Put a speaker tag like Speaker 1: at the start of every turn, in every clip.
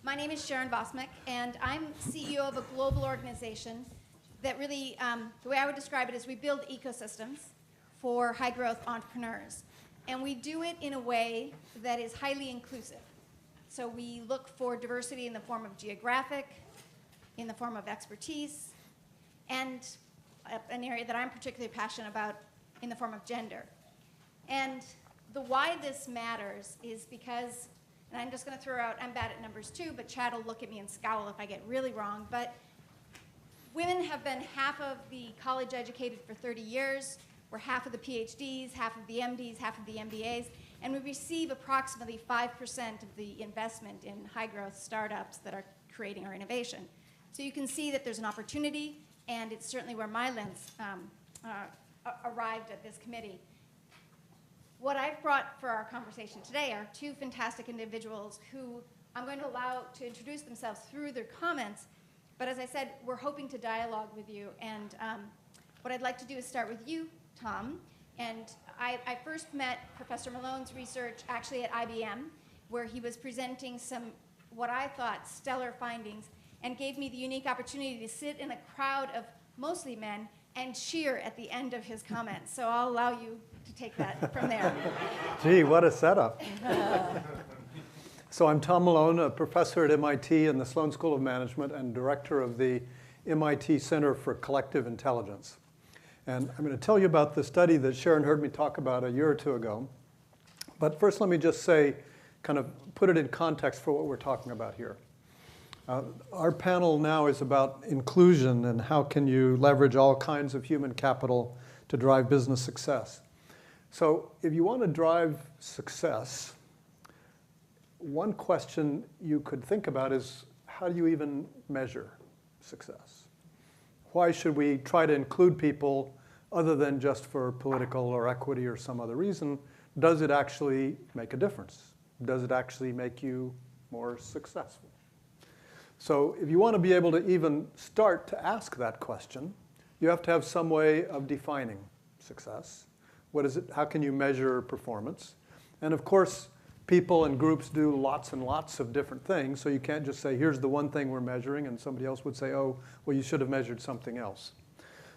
Speaker 1: My name is Sharon Cosmic, and I'm CEO of a global organization that really, the way I would describe it is we build ecosystems for high-growth entrepreneurs. And we do it in a way that is highly inclusive. So we look for diversity in the form of geographic, in the form of expertise, and an area that I'm particularly passionate about in the form of gender. And the why this matters is because, and I'm just going to throw out, I'm bad at numbers too, but Chad will look at me and scowl if I get really wrong, but women have been half of the college educated for 30 years. We're half of the PhDs, half of the MDs, half of the MBAs, and we receive approximately 5% of the investment in high-growth startups that are creating our innovation. So you can see that there's an opportunity, and it's certainly where my lens arrived at this committee. What I've brought for our conversation today are two fantastic individuals who I'm going to allow to introduce themselves through their comments, but as I said, we're hoping to dialogue with you, and what I'd like to do is start with you, Tom. And I first met Professor Malone's research actually at IBM, where he was presenting some, what I thought, stellar findings, and gave me the unique opportunity to sit in a crowd of mostly men and cheer at the end of his comments. So I'll allow you to take that from there.
Speaker 2: Gee, what a setup. So I'm Tom Malone, a professor at MIT in the Sloan School of Management and director of the MIT Center for Collective Intelligence. And I'm going to tell you about the study that Sharon heard me talk about a year or two ago. But first, let me just say, kind of put it in context for what we're talking about here. Our panel now is about inclusion and how can you leverage all kinds of human capital to drive business success. So if you want to drive success, one question you could think about is, how do you even measure success? Why should we try to include people other than just for political or equity or some other reason? Does it actually make a difference? Does it actually make you more successful? So if you want to be able to even start to ask that question, you have to have some way of defining success. What is it? How can you measure performance? And of course, people and groups do lots and lots of different things, so you can't just say, here's the one thing we're measuring, and somebody else would say, oh, well, you should have measured something else.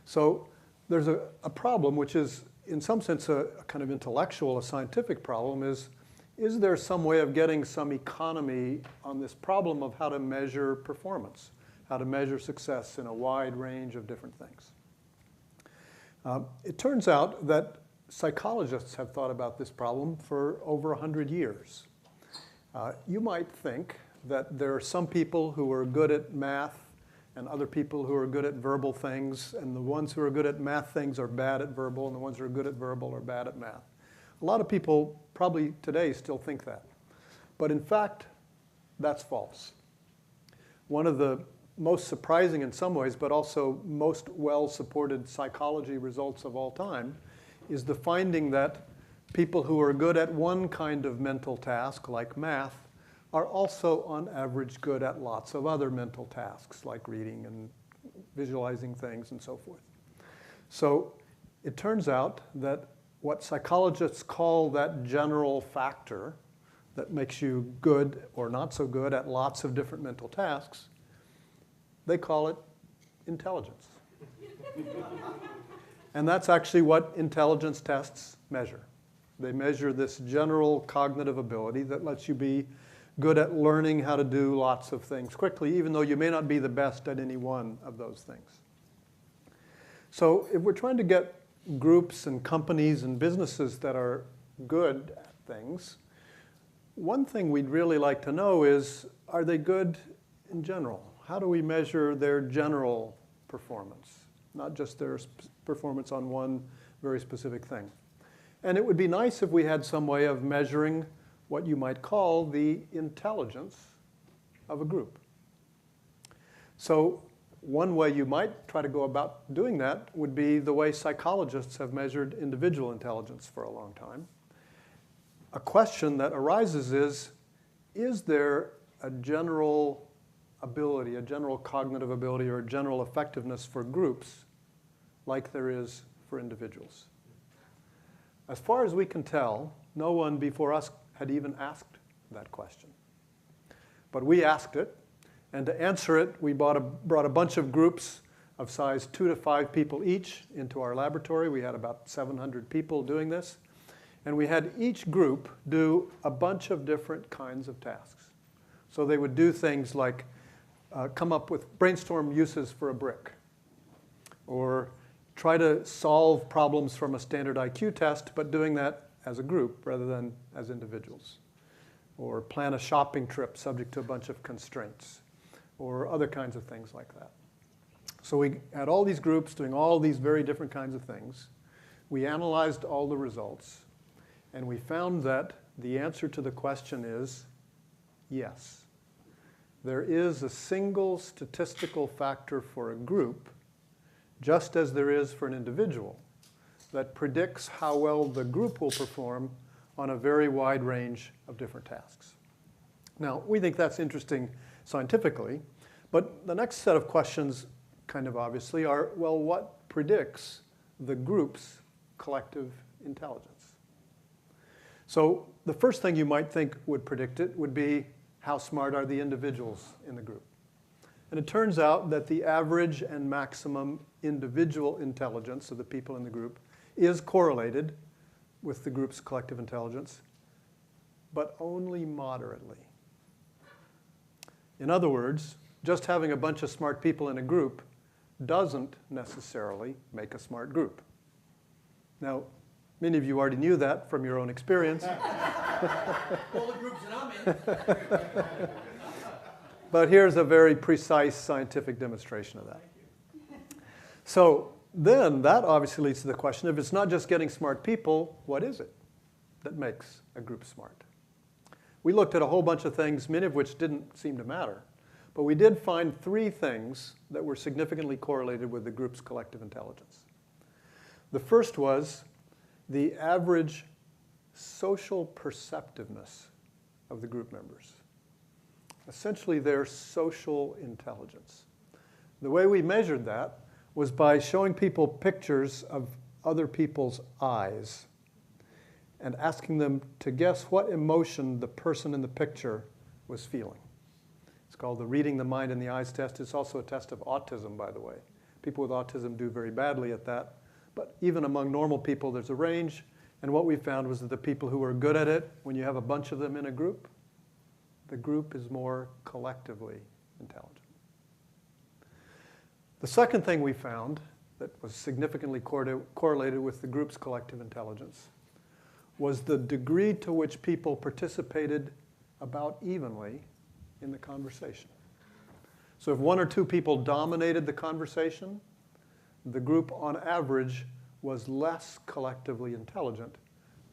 Speaker 2: So there's a problem, which is, in some sense, a kind of intellectual, a scientific problem, is there some way of getting some economy on this problem of how to measure performance, how to measure success in a wide range of different things? It turns out that psychologists have thought about this problem for over 100 years. You might think that there are some people who are good at math and other people who are good at verbal things, and the ones who are good at math things are bad at verbal, and the ones who are good at verbal are bad at math. A lot of people probably today still think that. But in fact, that's false. One of the most surprising in some ways, but also most well-supported psychology results of all time is the finding that people who are good at one kind of mental task, like math, are also on average good at lots of other mental tasks, like reading and visualizing things and so forth. So it turns out that what psychologists call that general factor that makes you good or not so good at lots of different mental tasks, they call it intelligence. And that's actually what intelligence tests measure. They measure this general cognitive ability that lets you be good at learning how to do lots of things quickly, even though you may not be the best at any one of those things. So if we're trying to get groups and companies and businesses that are good at things, one thing we'd really like to know is, are they good in general? How do we measure their general performance, not just their performance on one very specific thing? And it would be nice if we had some way of measuring what you might call the intelligence of a group. So one way you might try to go about doing that would be the way psychologists have measured individual intelligence for a long time. A question that arises is there a general ability, a general cognitive ability, or a general effectiveness for groups like there is for individuals? As far as we can tell, no one before us had even asked that question. But we asked it, and to answer it, we brought a bunch of groups of size 2 to 5 people each into our laboratory. We had about 700 people doing this. And we had each group do a bunch of different kinds of tasks. So they would do things like come up with brainstorm uses for a brick, or try to solve problems from a standard IQ test, but doing that as a group rather than as individuals, or plan a shopping trip subject to a bunch of constraints, or other kinds of things like that. So we had all these groups doing all these very different kinds of things. We analyzed all the results, and we found that the answer to the question is yes. There is a single statistical factor for a group, just as there is for an individual, that predicts how well the group will perform on a very wide range of different tasks. Now, we think that's interesting scientifically, but the next set of questions, kind of obviously, are, well, what predicts the group's collective intelligence? So the first thing you might think would predict it would be, how smart are the individuals in the group? And it turns out that the average and maximum individual intelligence of the people in the group is correlated with the group's collective intelligence, but only moderately. In other words, just having a bunch of smart people in a group doesn't necessarily make a smart group. Now, many of you already knew that from your own experience.
Speaker 3: All the groups that I'm in.
Speaker 2: But here's a very precise scientific demonstration of that. So then that obviously leads to the question, if it's not just getting smart people, what is it that makes a group smart? We looked at a whole bunch of things, many of which didn't seem to matter. But we did find 3 things that were significantly correlated with the group's collective intelligence. The first was the average social perceptiveness of the group members. Essentially, their social intelligence. The way we measured that was by showing people pictures of other people's eyes and asking them to guess what emotion the person in the picture was feeling. It's called the reading the mind and the eyes test. It's also a test of autism, by the way. People with autism do very badly at that. But even among normal people, there's a range. And what we found was that the people who are good at it, when you have a bunch of them in a group, the group is more collectively intelligent. The second thing we found that was significantly correlated with the group's collective intelligence was the degree to which people participated about evenly in the conversation. So if 1 or 2 people dominated the conversation, the group on average was less collectively intelligent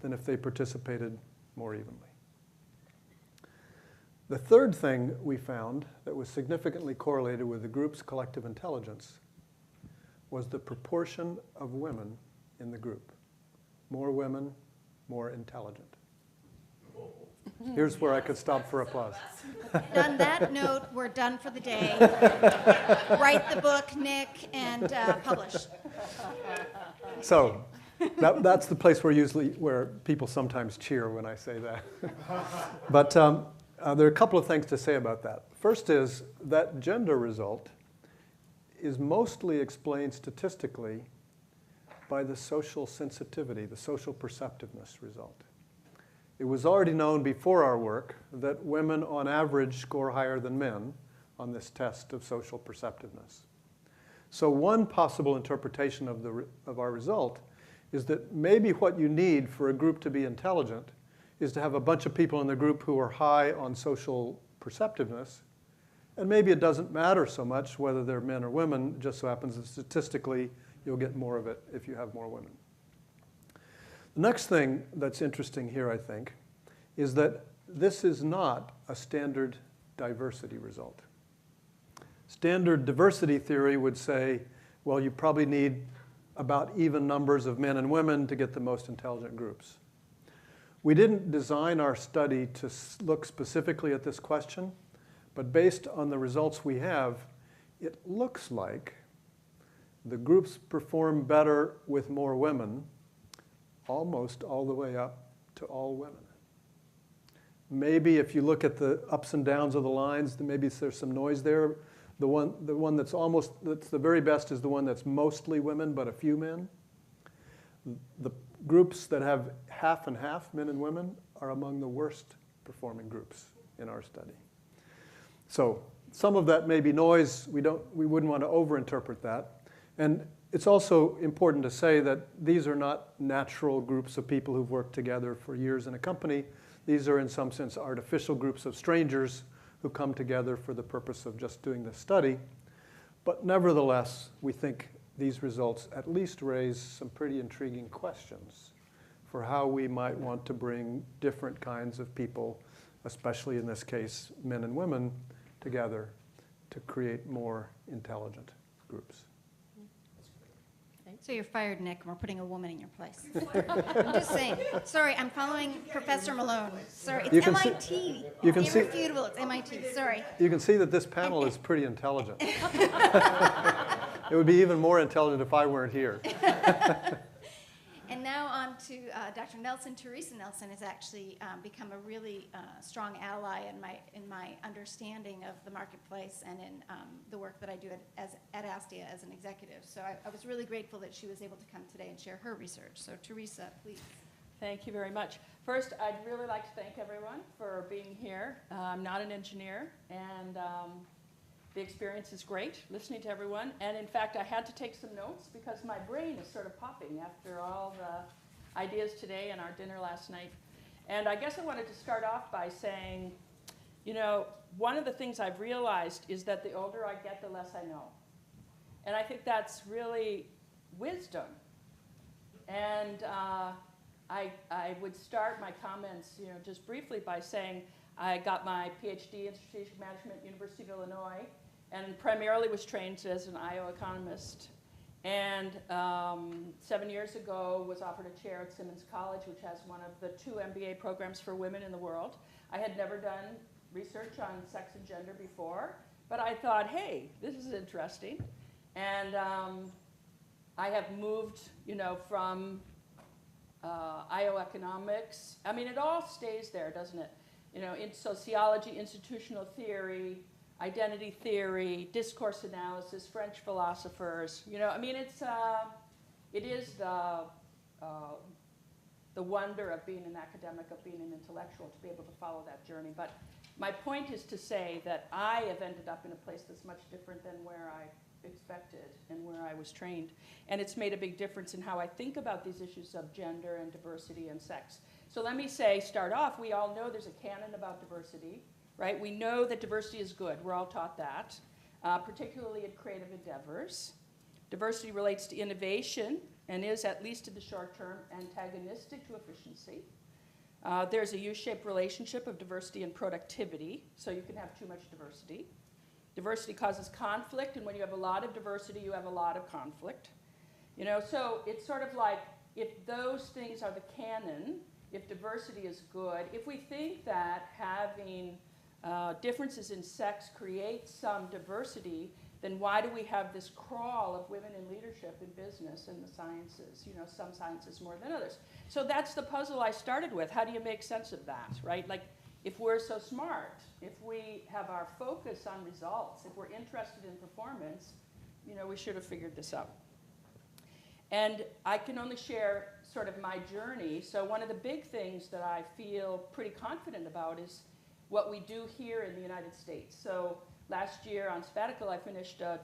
Speaker 2: than if they participated more evenly. The third thing we found that was significantly correlated with the group's collective intelligence was the proportion of women in the group. More women, more intelligent. Here's where I could stop for applause.
Speaker 1: And on that note, we're done for the day. Write the book, Nick, and publish.
Speaker 2: So that's the place where people sometimes cheer when I say that. But there are a couple of things to say about that. First is that gender result is mostly explained statistically by the social sensitivity, the social perceptiveness result. It was already known before our work that women on average score higher than men on this test of social perceptiveness. So one possible interpretation of our result is that maybe what you need for a group to be intelligent is to have a bunch of people in the group who are high on social perceptiveness, and maybe it doesn't matter so much whether they're men or women. It just so happens that statistically you'll get more of it if you have more women. The next thing that's interesting here, I think, is that this is not a standard diversity result. Standard diversity theory would say, well, you probably need about even numbers of men and women to get the most intelligent groups. We didn't design our study to look specifically at this question, but based on the results we have, it looks like the groups perform better with more women, almost all the way up to all women. Maybe if you look at the ups and downs of the lines, then maybe there's some noise there. The one that's the very best is the one that's mostly women but a few men. The groups that have half and half, men and women, are among the worst performing groups in our study. So some of that may be noise. We wouldn't want to overinterpret that. And it's also important to say that these are not natural groups of people who've worked together for years in a company. These are in some sense artificial groups of strangers who come together for the purpose of just doing this study. But nevertheless, we think these results at least raise some pretty intriguing questions for how we might want to bring different kinds of people, especially in this case, men and women, together to create more intelligent groups.
Speaker 1: So you're fired, Nick, and we're putting a woman in your place. I'm just saying. Sorry, I'm following Professor Malone. Sorry,
Speaker 2: You
Speaker 1: it's
Speaker 2: can
Speaker 1: MIT.
Speaker 2: you can see-
Speaker 1: Irrefutable, it's MIT, sorry.
Speaker 2: You can see that this panel is pretty intelligent. It would be even more intelligent if I weren't here.
Speaker 1: And now on to Dr. Nelson. Teresa Nelson has actually become a really strong ally in my understanding of the marketplace and in the work that I do at ASTIA as an executive. So I was really grateful that she was able to come today and share her research. So Teresa, please.
Speaker 4: Thank you very much. First, I'd really like to thank everyone for being here. I'm not an engineer, and the experience is great, listening to everyone. And in fact, I had to take some notes because my brain is sort of popping after all the ideas today and our dinner last night. And I guess I wanted to start off by saying, you know, one of the things I've realized is that the older I get, the less I know. And I think that's really wisdom. And I would start my comments, you know, just briefly by saying I got my PhD in strategic management at University of Illinois, and primarily was trained as an IO economist. And 7 years ago was offered a chair at Simmons College, which has one of the 2 MBA programs for women in the world. I had never done research on sex and gender before, but I thought, hey, this is interesting. And I have moved, you know, from IO economics. I mean, it all stays there, doesn't it? You know, in sociology, institutional theory, identity theory, discourse analysis, French philosophers. You know, I mean, it is the wonder of being an academic, of being an intellectual, to be able to follow that journey. But my point is to say that I have ended up in a place that's much different than where I expected and where I was trained. And it's made a big difference in how I think about these issues of gender and diversity and sex. So let me say, start off, we all know there's a canon about diversity, right? We know that diversity is good. We're all taught that, particularly in creative endeavors. Diversity relates to innovation and is, at least in the short term, antagonistic to efficiency. There's a U-shaped relationship of diversity and productivity, so you can have too much diversity. Diversity causes conflict, and when you have a lot of diversity, you have a lot of conflict. You know, so it's sort of like, if those things are the canon, if diversity is good, if we think that having differences in sex creates some diversity, then why do we have this crawl of women in leadership in business and the sciences? You know, some sciences more than others. So that's the puzzle I started with. How do you make sense of that, right? Like, if we're so smart, if we have our focus on results, if we're interested in performance, you know, we should have figured this out. And I can only share sort of my journey. So one of the big things that I feel pretty confident about is what we do here in the United States. So last year on sabbatical, I finished a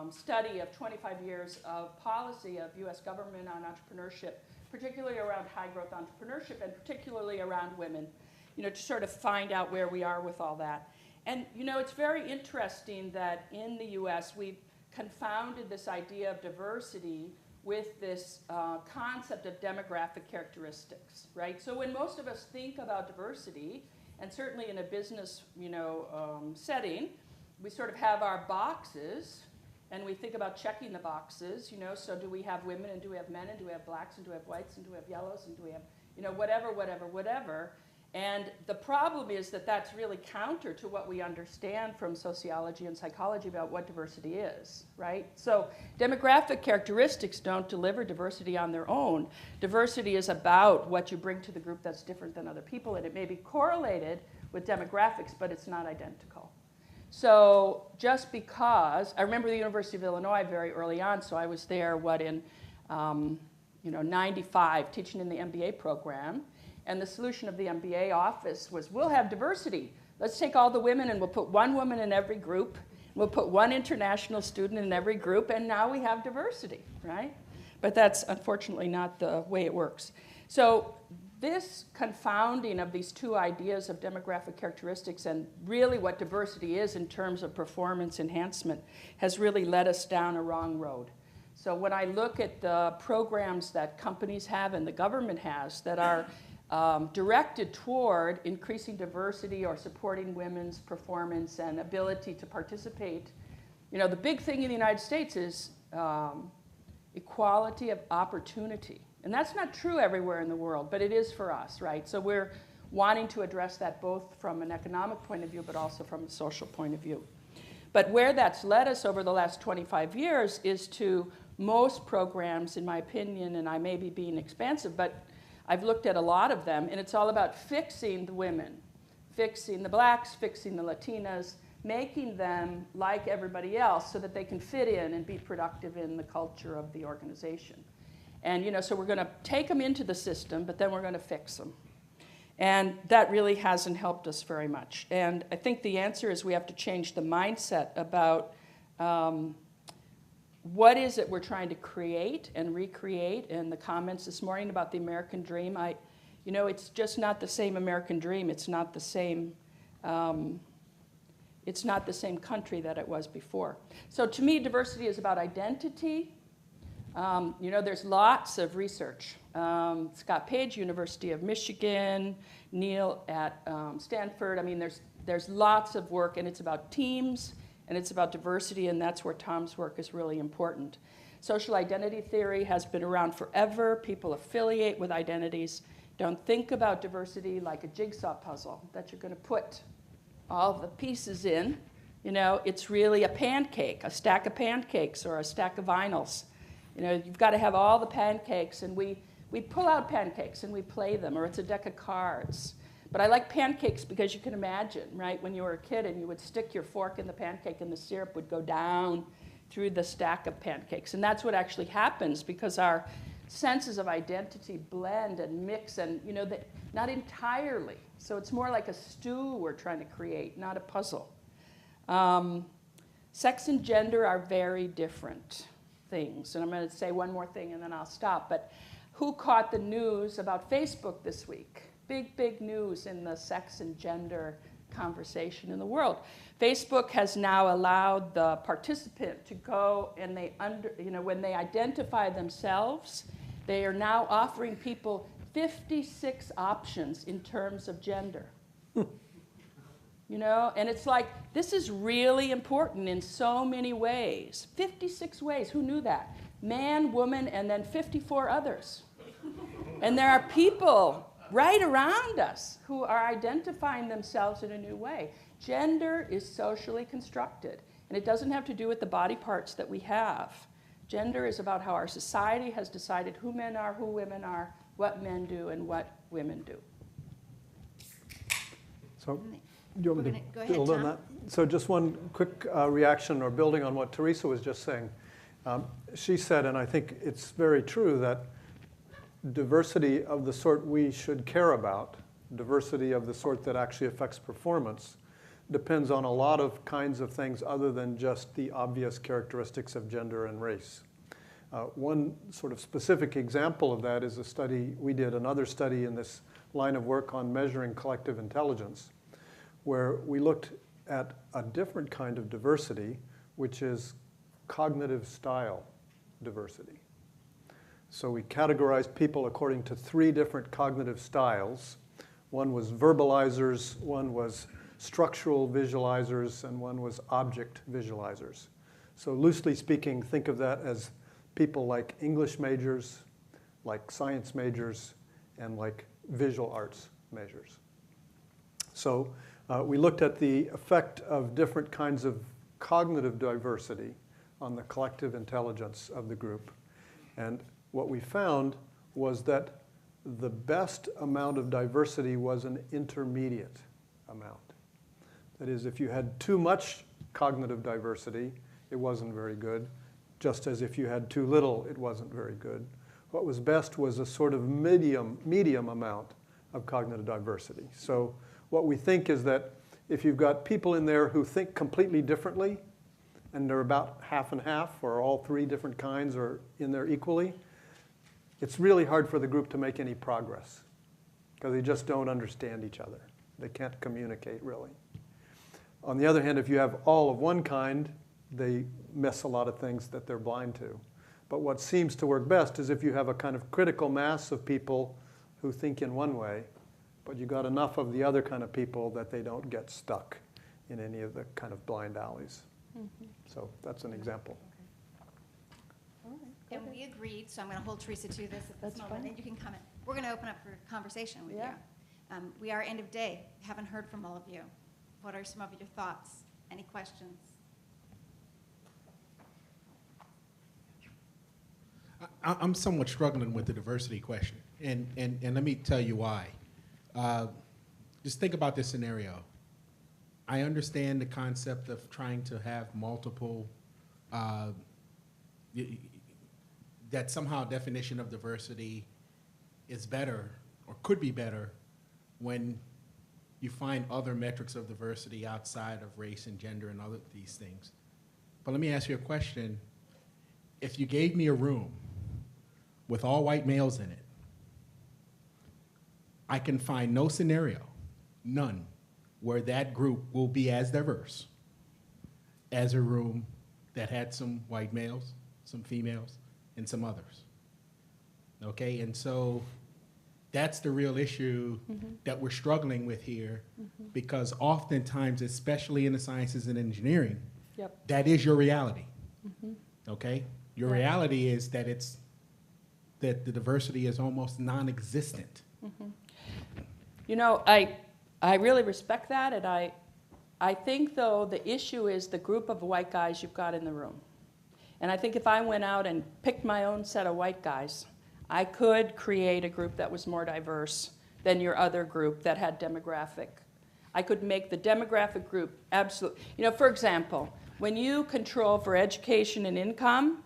Speaker 4: study of 25 years of policy of US government on entrepreneurship, particularly around high growth entrepreneurship and particularly around women, you know, to sort of find out where we are with all that. And, you know, it's very interesting that in the US, we've confounded this idea of diversity with this concept of demographic characteristics, right? So when most of us think about diversity, and certainly in a business, you know, setting, we sort of have our boxes, and we think about checking the boxes, you know, so do we have women, and do we have men, and do we have blacks, and do we have whites, and do we have yellows, and do we have, you know, whatever. And the problem is that that's really counter to what we understand from sociology and psychology about what diversity is, right? So demographic characteristics don't deliver diversity on their own. Diversity is about what you bring to the group that's different than other people, and it may be correlated with demographics, but it's not identical. So just because, I remember the University of Illinois very early on, so I was there, in 95, teaching in the MVA program. And the solution of the MVA office was, we'll have diversity. Let's take all the women and we'll put one woman in every group. We'll put one international student in every group, and now we have diversity, right? But that's unfortunately not the way it works. So this confounding of these two ideas of demographic characteristics and really what diversity is in terms of performance enhancement has really led us down a wrong road. So when I look at the programs that companies have and the government has that are directed toward increasing diversity or supporting women's performance and ability to participate, the big thing in the United States is equality of opportunity. And that's not true everywhere in the world, but it is for us, right? So we're wanting to address that both from an economic point of view, but also from a social point of view. But where that's led us over the last 25 years is to most programs, in my opinion, and I may be being expansive, but I've looked at a lot of them, and it's all about fixing the women, fixing the blacks, fixing the Latinas, making them like everybody else so that they can fit in and be productive in the culture of the organization. And so we're going to take them into the system, but then we're going to fix them. And that really hasn't helped us very much. And I think the answer is we have to change the mindset about what is it we're trying to create and recreate. And the comments this morning about the American dream, it's just not the same American dream. It's not the same. It's not the same country that it was before. So to me, diversity is about identity. There's lots of research. Scott Page, University of Michigan, Neil at Stanford. I mean, there's lots of work, and it's about teams, and it's about diversity, and that's where Tom's work is really important. Social identity theory has been around forever. People affiliate with identities. Don't think about diversity like a jigsaw puzzle that you're going to put all the pieces in. It's really a pancake, a stack of pancakes or a stack of vinyls. You've got to have all the pancakes, and we pull out pancakes and we play them, or it's a deck of cards. But I like pancakes because you can imagine, right, when you were a kid and you would stick your fork in the pancake and the syrup would go down through the stack of pancakes. And that's what actually happens because our senses of identity blend and mix and, not entirely. So it's more like a stew we're trying to create, not a puzzle. Sex and gender are very different things. And I'm going to say one more thing and then I'll stop. But who caught the news about Facebook this week? Big news in the sex and gender conversation in the world. Facebook has now allowed the participant to go and when they identify themselves, they are now offering people 56 options in terms of gender. And it's like, this is really important in so many ways. 56 ways, who knew that? Man, woman, and then 54 others. And there are people right around us who are identifying themselves in a new way. Gender is socially constructed, and it doesn't have to do with the body parts that we have. Gender is about how our society has decided who men are, who women are, what men do, and what women do.
Speaker 2: So, do you want me to
Speaker 1: Go ahead,
Speaker 2: build on
Speaker 1: Tom.
Speaker 2: that? So just one quick reaction or building on what Teresa was just saying. She said, and I think it's very true, that diversity of the sort we should care about, diversity of the sort that actually affects performance, depends on a lot of kinds of things other than just the obvious characteristics of gender and race. One sort of specific example of that is a study we did, another study in this line of work on measuring collective intelligence, where we looked at a different kind of diversity, which is cognitive style diversity. So we categorized people according to 3 different cognitive styles. One was verbalizers, one was structural visualizers, and one was object visualizers. So loosely speaking, think of that as people like English majors, like science majors, and like visual arts majors. So we looked at the effect of different kinds of cognitive diversity on the collective intelligence of the group. And what we found was that the best amount of diversity was an intermediate amount. That is, if you had too much cognitive diversity, it wasn't very good, just as if you had too little, it wasn't very good. What was best was a sort of medium amount of cognitive diversity. So what we think is that if you've got people in there who think completely differently, and they're about half and half, or all three different kinds are in there equally, it's really hard for the group to make any progress, because they just don't understand each other. They can't communicate, really. On the other hand, if you have all of one kind, they miss a lot of things that they're blind to. But what seems to work best is if you have a kind of critical mass of people who think in one way, but you got enough of the other kind of people that they don't get stuck in any of the kind of blind alleys. Mm-hmm. So that's an example.
Speaker 1: And we agreed, so I'm going to hold Teresa to this at this moment, and you can comment. We're going to open up for conversation with you. We are end of day. Haven't heard from all of you. What are some of your thoughts? Any questions?
Speaker 5: I'm somewhat struggling with the diversity question, and let me tell you why. Just think about this scenario. I understand the concept of trying to have multiple, that somehow definition of diversity is better or could be better when you find other metrics of diversity outside of race and gender and other these things. But let me ask you a question. If you gave me a room with all white males in it, I can find no scenario, none, where that group will be as diverse as a room that had some white males, some females, and some others. Okay, and so that's the real issue that we're struggling with here, because oftentimes, especially in the sciences and engineering, that is your reality. Okay, your reality is that that the diversity is almost non-existent.
Speaker 4: You know, I really respect that, and I think, though, the issue is the group of white guys you've got in the room. And I think if I went out and picked my own set of white guys, I could create a group that was more diverse than your other group that had demographic. I could make the demographic group absolute. You know, for example, when you control for education and income,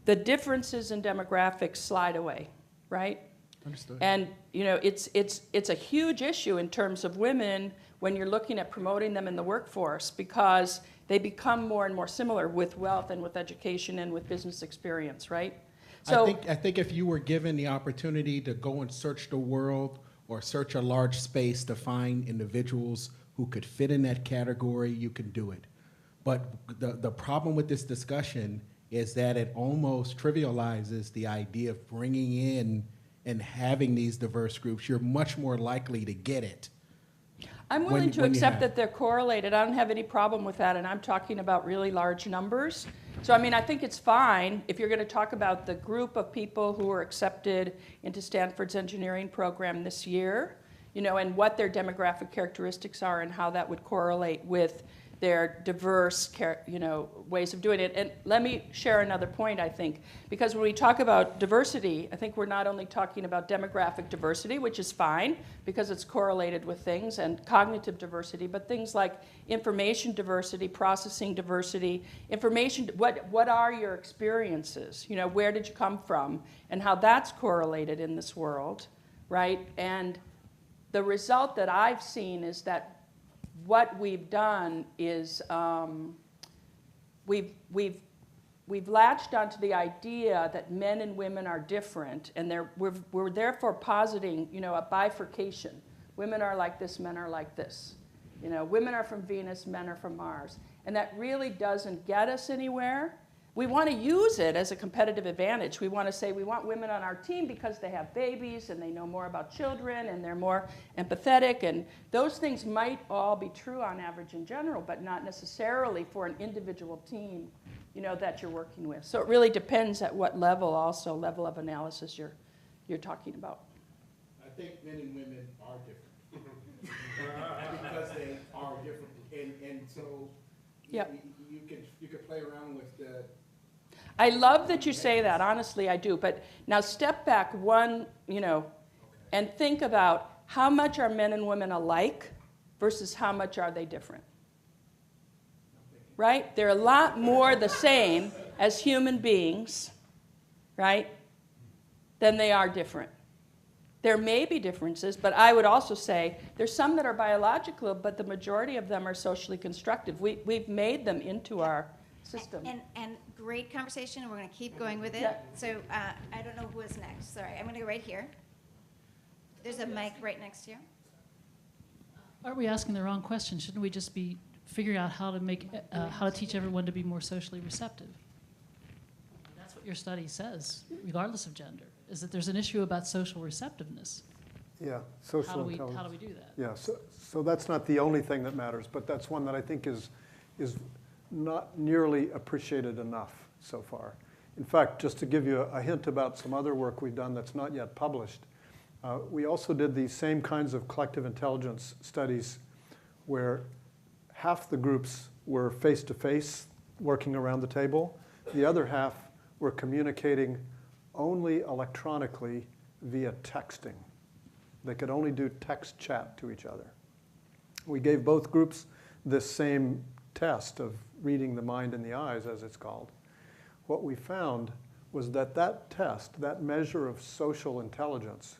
Speaker 4: the differences in demographics slide away, right?
Speaker 5: Understood.
Speaker 4: And you know, it's a huge issue in terms of women when you're looking at promoting them in the workforce, because they become more and more similar with wealth and with education and with business experience, right? So
Speaker 5: I think if you were given the opportunity to go and search the world or search a large space to find individuals who could fit in that category, you can do it. But the problem with this discussion is that it almost trivializes the idea of bringing in and having these diverse groups. You're much more likely to get it.
Speaker 4: I'm willing to accept that they're correlated. I don't have any problem with that, and I'm talking about really large numbers. So, I mean, I think it's fine if you're going to talk about the group of people who are accepted into Stanford's engineering program this year, you know, and what their demographic characteristics are and how that would correlate with their diverse, you know, ways of doing it. And let me share another point, I think, because when we talk about diversity, I think we're not only talking about demographic diversity, which is fine because it's correlated with things, and cognitive diversity, but things like information diversity, processing diversity, information, what are your experiences? You know, where did you come from? And how that's correlated in this world, right? And the result that I've seen is that what we've done is we've latched onto the idea that men and women are different, and we're therefore positing, you know, a bifurcation. Women are like this, men are like this. You know, women are from Venus, men are from Mars, and that really doesn't get us anywhere. We want to use it as a competitive advantage. We want to say we want women on our team because they have babies and they know more about children and they're more empathetic, and those things might all be true on average in general, but not necessarily for an individual team, you know, that you're working with. So it really depends at what level, also level of analysis you're talking about.
Speaker 5: I think men and women are different. Because they are different, and so
Speaker 4: Yep.
Speaker 5: you could play around with the.
Speaker 4: I love that you say that, honestly, I do. But now step back one, and think about how much are men and women alike versus how much are they different. Right? They're a lot more the same as human beings, right, than they are different. There may be differences, but I would also say there's some that are biological, but the majority of them are socially constructive. We've made them into our system.
Speaker 1: And great conversation, and we're going to keep going with it.
Speaker 4: Yeah.
Speaker 1: So I don't know who is next. Sorry, I'm going to go right here. There's a mic right next to you.
Speaker 6: Are we asking the wrong question? Shouldn't we just be figuring out how to teach everyone to be more socially receptive? That's what your study says, regardless of gender, is that there's an issue about social receptiveness.
Speaker 2: Yeah, social intelligence.
Speaker 6: How do we do that?
Speaker 2: Yeah, so that's not the only thing that matters, but that's one that I think is not nearly appreciated enough so far. In fact, just to give you a hint about some other work we've done that's not yet published, we also did these same kinds of collective intelligence studies where half the groups were face-to-face working around the table. The other half were communicating only electronically via texting. They could only do text chat to each other. We gave both groups this same test of reading the mind in the eyes, as it's called. What we found was that that test, that measure of social intelligence,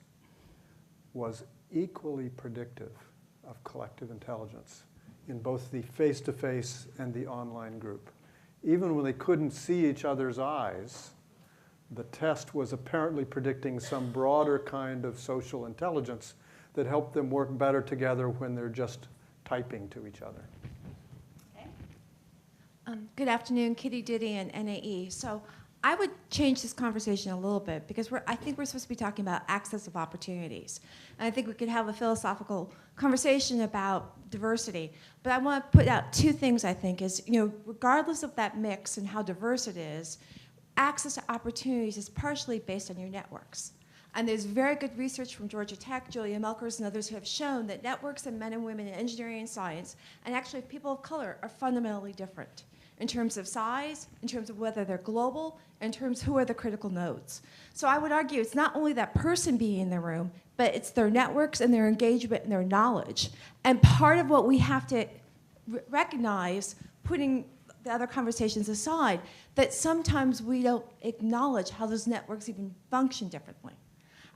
Speaker 2: was equally predictive of collective intelligence in both the face-to-face and the online group. Even when they couldn't see each other's eyes, the test was apparently predicting some broader kind of social intelligence that helped them work better together when they're just typing to each other.
Speaker 1: Okay.
Speaker 7: Good afternoon, Kitty Diddy and NAE. So I would change this conversation a little bit because I think we're supposed to be talking about access of opportunities. And I think we could have a philosophical conversation about diversity. But I want to put out two things, I think, is, regardless of that mix and how diverse it is, access to opportunities is partially based on your networks. And there's very good research from Georgia Tech, Julia Melkers, and others who have shown that networks of men and women in engineering and science, and actually people of color, are fundamentally different in terms of size, in terms of whether they're global, in terms of who are the critical nodes. So I would argue it's not only that person being in the room, but it's their networks and their engagement and their knowledge. And part of what we have to recognize, putting the other conversations aside, that sometimes we don't acknowledge how those networks even function differently.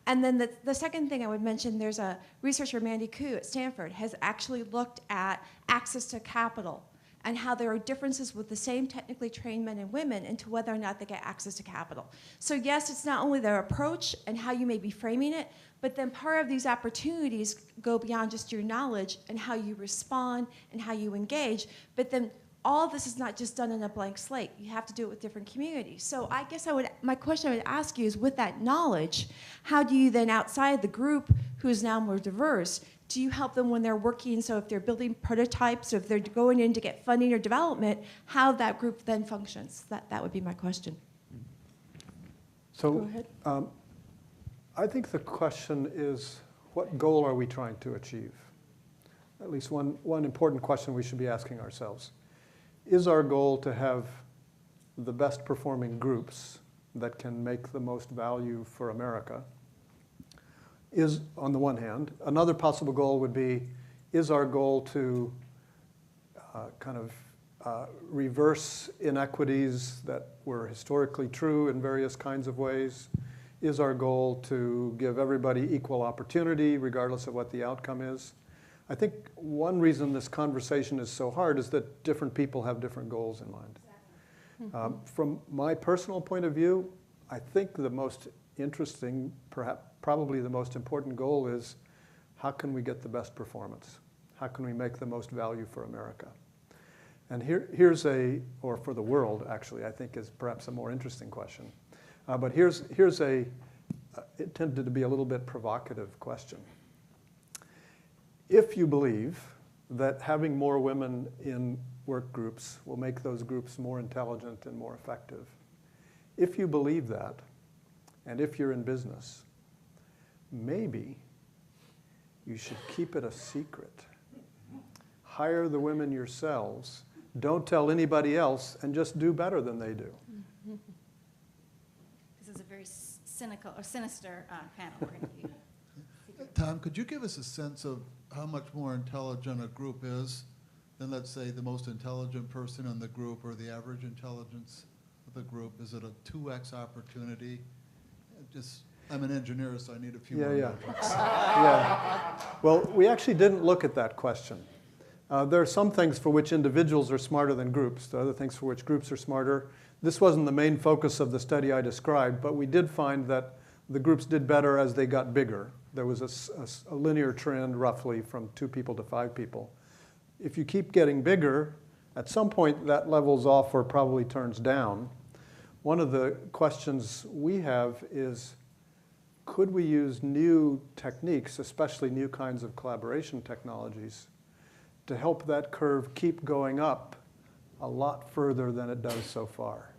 Speaker 7: And then the second thing I would mention, there's a researcher, Mandy Koo at Stanford, has actually looked at access to capital and how there are differences with the same technically trained men and women into whether or not they get access to capital. So yes, it's not only their approach and how you may be framing it, but then part of these opportunities go beyond just your knowledge and how you respond and how you engage, but then all of this is not just done in a blank slate. You have to do it with different communities. So I guess my question I would ask you is, with that knowledge, how do you then, outside the group who is now more diverse, do you help them when they're working, so if they're building prototypes, or if they're going in to get funding or development, how that group then functions? That would be my question.
Speaker 2: So
Speaker 7: Go ahead.
Speaker 2: I think the question is, what goal are we trying to achieve? At least one important question we should be asking ourselves. Is our goal to have the best performing groups that can make the most value for America? Is, on the one hand. Another possible goal would be, is our goal to reverse inequities that were historically true in various kinds of ways? Is our goal to give everybody equal opportunity regardless of what the outcome is? I think one reason this conversation is so hard is that different people have different goals in mind. Exactly. From my personal point of view, I think the most interesting, probably the most important goal is, how can we get the best performance? How can we make the most value for America? And here's or for the world, actually, I think is perhaps a more interesting question. But here's it tended to be a little bit provocative question. If you believe that having more women in work groups will make those groups more intelligent and more effective, if you believe that, and if you're in business, maybe you should keep it a secret. Hire the women yourselves. Don't tell anybody else, and just do better than they do.
Speaker 1: This is a very cynical or sinister panel we're going to be.
Speaker 8: Tom, could you give us a sense of how much more intelligent a group is than, let's say, the most intelligent person in the group or the average intelligence of the group? Is it a 2x opportunity? I'm an engineer, so I need a few more metrics.
Speaker 2: Yeah. Well, we actually didn't look at that question. There are some things for which individuals are smarter than groups. There are other things for which groups are smarter. This wasn't the main focus of the study I described, but we did find that the groups did better as they got bigger. There was a linear trend roughly from 2 people to 5 people. If you keep getting bigger, at some point that levels off or probably turns down. One of the questions we have is, could we use new techniques, especially new kinds of collaboration technologies, to help that curve keep going up a lot further than it does so far?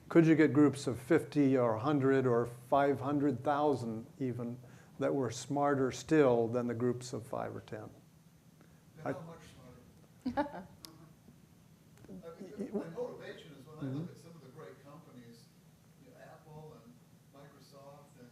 Speaker 2: Could you get groups of 50 or 100 or 500,000 even that were smarter still than the groups of 5 or 10?
Speaker 8: And how much smarter? My motivation is when I look at some of the great companies, Apple and Microsoft and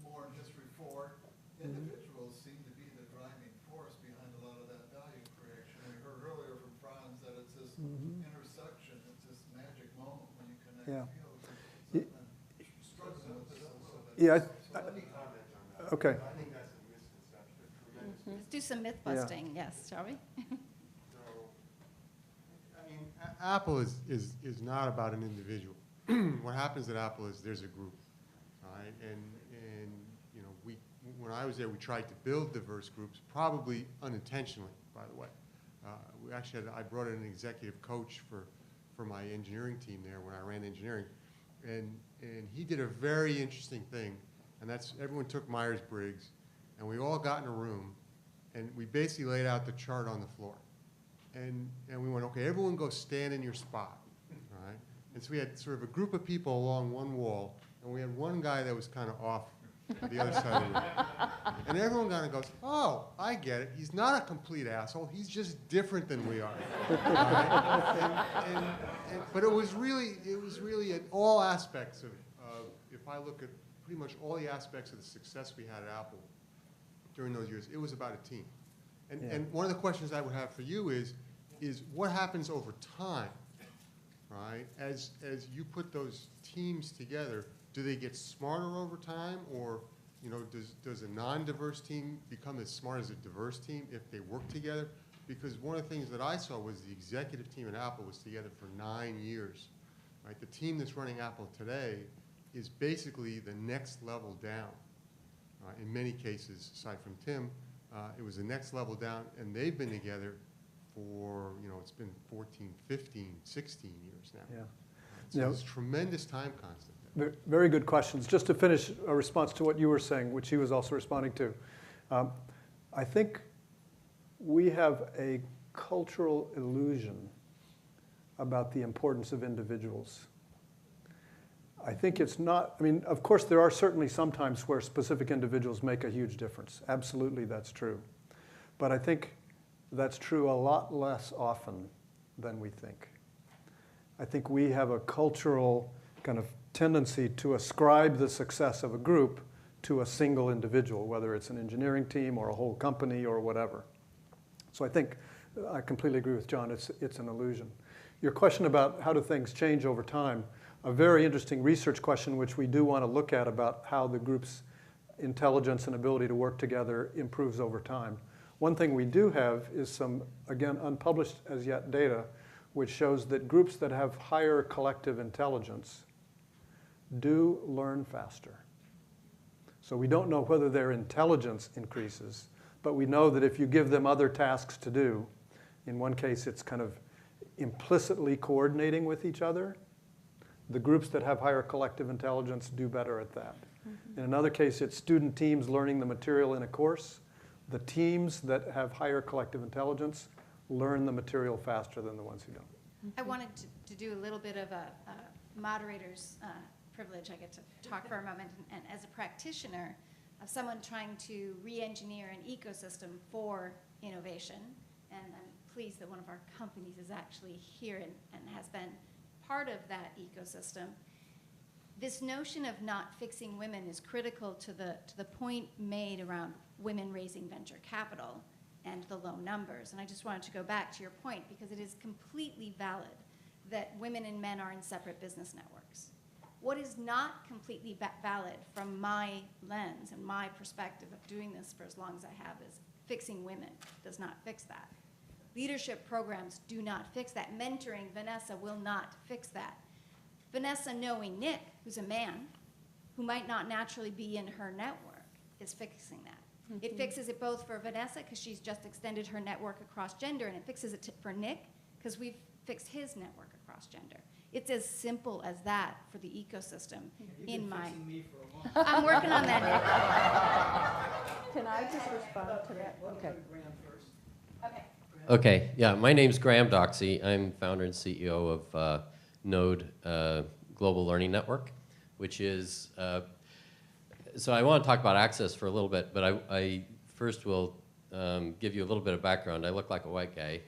Speaker 8: more in history, Ford, individuals seem to be the driving force behind a lot of that value creation. We heard earlier from Franz that it's this intersection, it's this magic moment when you connect fields. So I'm struggling with this a little bit.
Speaker 2: Yeah,
Speaker 9: So let me comment on that.
Speaker 2: Okay.
Speaker 9: I think that's a misconception.
Speaker 1: Let's do some myth busting, yes, shall we?
Speaker 9: So, I mean, Apple is not about an individual. What happens at Apple is there's a group, all right? And you know, when I was there, we tried to build diverse groups, probably unintentionally, by the way. We actually I brought in an executive coach for my engineering team there when I ran engineering, and he did a very interesting thing, and that's everyone took Myers-Briggs, and we all got in a room, and we basically laid out the chart on the floor. And we went, okay, everyone go stand in your spot, all right? And so we had sort of a group of people along one wall, and we had one guy that was kind of off the other side of the room. And everyone kind of goes, oh, I get it. He's not a complete asshole. He's just different than we are. All right? But it was really at all aspects of, if I look at pretty much all the aspects of the success we had at Apple during those years, it was about a team. And one of the questions I would have for you is what happens over time, right? As you put those teams together, do they get smarter over time, or does a non-diverse team become as smart as a diverse team if they work together? Because one of the things that I saw was the executive team at Apple was together for 9 years, right? The team that's running Apple today is basically the next level down. In many cases, aside from Tim, it was the next level down, and they've been together for, it's been 14, 15, 16 years now.
Speaker 2: Yeah.
Speaker 9: So it's tremendous time constant.
Speaker 2: Very good questions. Just to finish a response to what you were saying, which he was also responding to. I think we have a cultural illusion about the importance of individuals. I think it's not, of course there are certainly some times where specific individuals make a huge difference. Absolutely, that's true. But I think that's true a lot less often than we think. I think we have a cultural kind of tendency to ascribe the success of a group to a single individual, whether it's an engineering team or a whole company or whatever. So I think I completely agree with John, it's an illusion. Your question about how do things change over time, a very interesting research question which we do want to look at about how the group's intelligence and ability to work together improves over time. One thing we do have is some, again, unpublished as yet data, which shows that groups that have higher collective intelligence do learn faster. So we don't know whether their intelligence increases, but we know that if you give them other tasks to do, in one case it's kind of implicitly coordinating with each other. The groups that have higher collective intelligence do better at that. In another case, it's student teams learning the material in a course. The teams that have higher collective intelligence learn the material faster than the ones who don't.
Speaker 1: I wanted to do a little bit of a moderator's privilege. I get to talk for a moment. And as a practitioner, of someone trying to re-engineer an ecosystem for innovation. And I'm pleased that one of our companies is actually here and has been part of that ecosystem. This notion of not fixing women is critical to the point made around women raising venture capital and the low numbers. And I just wanted to go back to your point because it is completely valid that women and men are in separate business networks. What is not completely valid from my lens and my perspective of doing this for as long as I have is fixing women does not fix that. Leadership programs do not fix that. Mentoring, Vanessa will not fix that. Vanessa knowing Nick, who's a man, who might not naturally be in her network, is fixing that. Mm-hmm. It fixes it both for Vanessa, because she's just extended her network across gender, and it fixes it for Nick, because we've fixed his network across gender. It's as simple as that for the ecosystem.
Speaker 3: You've been fixing me for a long
Speaker 1: I'm working on that,
Speaker 4: Can I just respond to that? Okay.
Speaker 1: Nick. Okay.
Speaker 10: Okay, yeah, my name's Graham Doxey. I'm founder and CEO of Node Global Learning Network, which is, so I want to talk about access for a little bit, but I first will give you a little bit of background. I look like a white guy.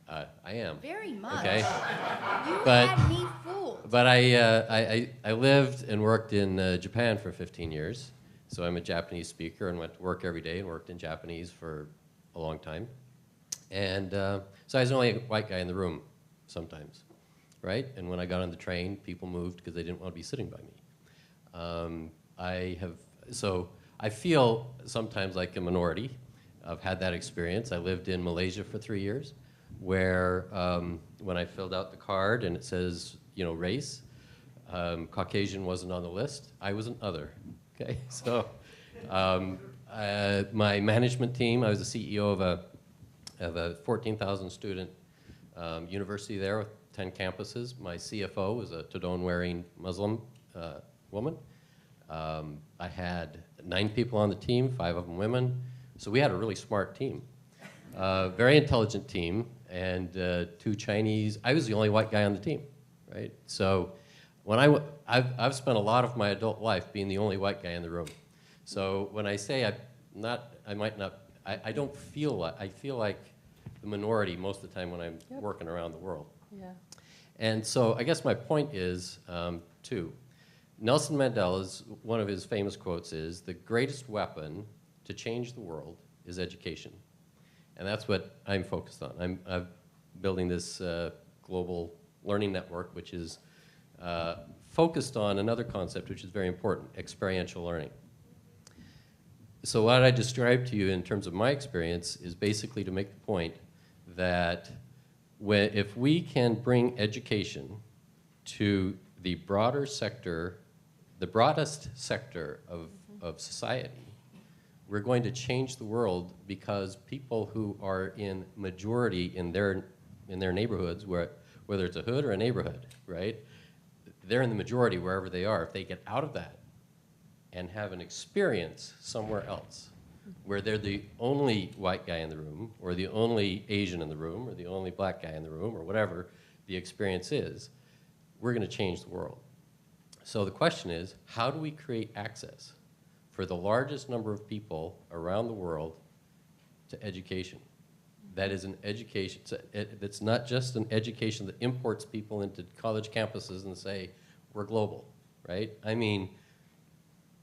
Speaker 10: I am.
Speaker 1: Very much.
Speaker 10: Okay.
Speaker 1: You
Speaker 10: But-
Speaker 1: had me fooled.
Speaker 10: But I lived and worked in Japan for 15 years, so I'm a Japanese speaker and went to work every day and worked in Japanese for a long time. And so I was the only white guy in the room sometimes, right? And when I got on the train, people moved because they didn't want to be sitting by me. So I feel sometimes like a minority. I've had that experience. I lived in Malaysia for 3 years, where when I filled out the card and it says, you know, race, Caucasian wasn't on the list. I was an other, okay? So my management team, I was the CEO of a 14,000 student university there with 10 campuses. My CFO was a tudun-wearing Muslim woman. I had 9 people on the team, 5 of them women. So we had a really smart team, very intelligent team, and 2 Chinese. I was the only white guy on the team, right? So when I've spent a lot of my adult life being the only white guy in the room. So when I say I don't feel like, I feel like the minority most of the time when I'm working around the world.
Speaker 4: Yeah.
Speaker 10: And so I guess my point is, too, Nelson Mandela's, one of his famous quotes is, the greatest weapon to change the world is education. And that's what I'm focused on. I'm building this global learning network, which is focused on another concept which is very important, experiential learning. So what I described to you in terms of my experience is basically to make the point that if we can bring education to the broader sector, the broadest sector of society, we're going to change the world, because people who are in majority in their neighborhoods, whether it's a hood or a neighborhood, right? They're in the majority wherever they are. If they get out of that and have an experience somewhere else, where they're the only white guy in the room, or the only Asian in the room, or the only black guy in the room, or whatever the experience is, we're going to change the world. So the question is, how do we create access for the largest number of people around the world to education? That is an education, it's not just an education that imports people into college campuses and say, we're global, right? I mean,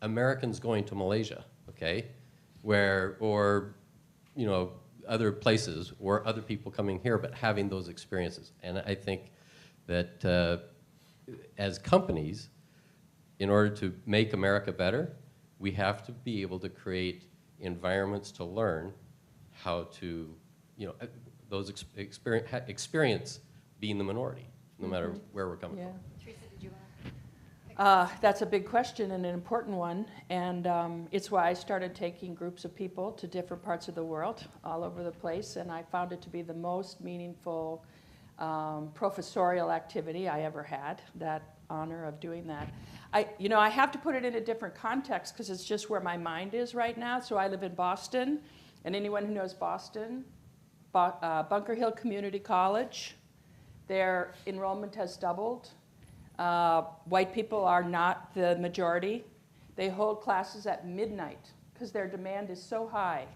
Speaker 10: Americans going to Malaysia, okay? Or, you know, other places, or other people coming here, but having those experiences. And I think that as companies, in order to make America better, we have to be able to create environments to learn how to, you know, those experience being the minority, no matter where we're coming from.
Speaker 1: Teresa, did you want to?
Speaker 4: That's a big question and an important one, and it's why I started taking groups of people to different parts of the world, all over the place, and I found it to be the most meaningful professorial activity I ever had, that honor of doing that. I have to put it in a different context because it's just where my mind is right now. So I live in Boston, and anyone who knows Boston, Bunker Hill Community College, their enrollment has doubled. White people are not the majority. They hold classes at midnight because their demand is so high.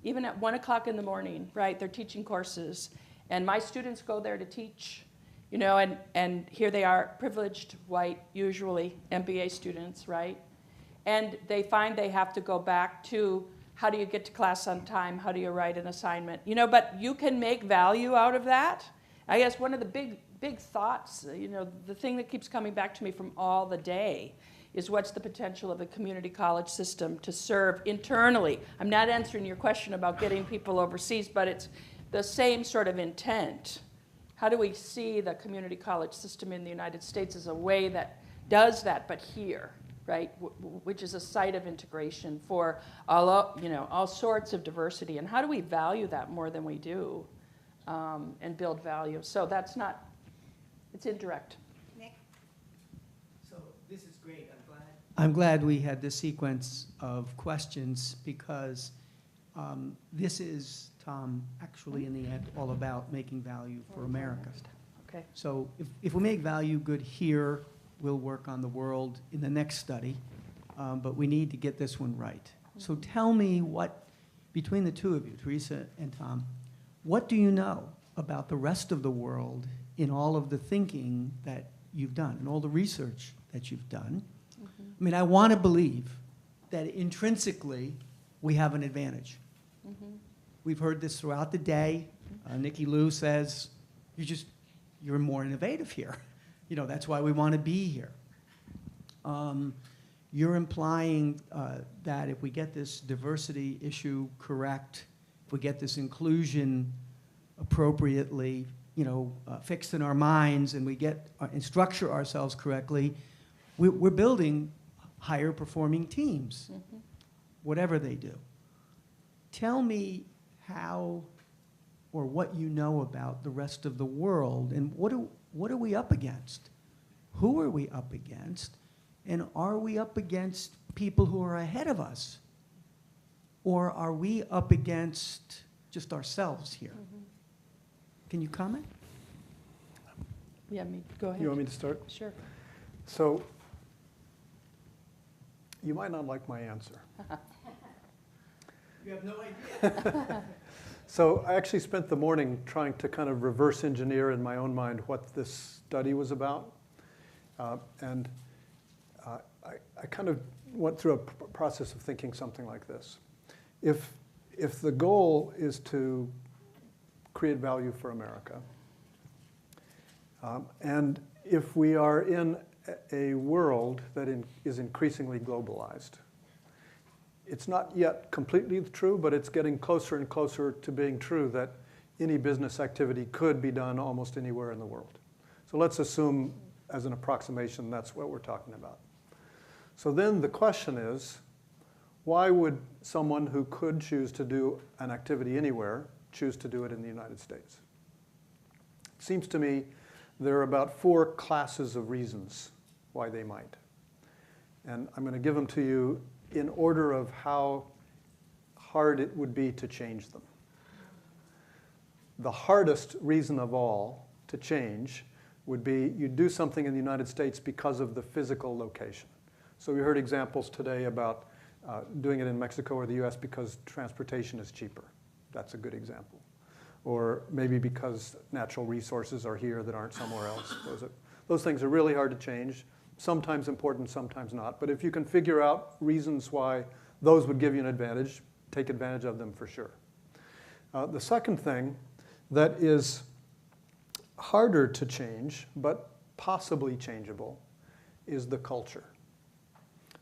Speaker 4: Even at 1 o'clock in the morning, right, they're teaching courses, and my students go there to teach, you know, and here they are, privileged, white, usually MBA students, right? And they find they have to go back to how do you get to class on time, how do you write an assignment, you know, but you can make value out of that. I guess one of the big thoughts, you know, the thing that keeps coming back to me from all the day is what's the potential of a community college system to serve internally. I'm not answering your question about getting people overseas, but it's the same sort of intent. How do we see the community college system in the United States as a way that does that, but here, right? Which is a site of integration for all sorts of diversity. And how do we value that more than we do and build value? So that's not, it's indirect.
Speaker 1: Nick?
Speaker 11: So this is great. I'm glad we had this sequence of questions because this is, Tom, actually in the end all about making value for America.
Speaker 4: Okay.
Speaker 11: So if we make value good here, we'll work on the world in the next study, but we need to get this one right. So tell me what, between the two of you, Teresa and Tom, what do you know about the rest of the world in all of the thinking that you've done and all the research that you've done? I mean, I want to believe that intrinsically we have an advantage. We've heard this throughout the day. Nikki Lou says, you're more innovative here. You know, that's why we want to be here. You're implying that if we get this diversity issue correct, if we get this inclusion appropriately, you know, fixed in our minds, and we get and structure ourselves correctly, we're building higher performing teams, whatever they do. Tell me how or what you know about the rest of the world, and what are we up against? Who are we up against? And are we up against people who are ahead of us? Or are we up against just ourselves here? Can you comment?
Speaker 4: Yeah, go ahead.
Speaker 2: You want me to start?
Speaker 4: Sure.
Speaker 2: So, you might not like my answer.
Speaker 11: You have no idea.
Speaker 2: So I actually spent the morning trying to kind of reverse engineer in my own mind what this study was about. I kind of went through a process of thinking something like this. If the goal is to create value for America, and if we are in a world that is increasingly globalized, it's not yet completely true, but it's getting closer and closer to being true that any business activity could be done almost anywhere in the world. So let's assume, as an approximation, that's what we're talking about. So then the question is, why would someone who could choose to do an activity anywhere choose to do it in the United States? It seems to me there are about 4 classes of reasons why they might. And I'm going to give them to you in order of how hard it would be to change them. The hardest reason of all to change would be you do something in the United States because of the physical location. So we heard examples today about doing it in Mexico or the US because transportation is cheaper. That's a good example. Or maybe because natural resources are here that aren't somewhere else. Those things are really hard to change. Sometimes important, sometimes not. But if you can figure out reasons why those would give you an advantage, take advantage of them for sure. The second thing that is harder to change, but possibly changeable, is the culture.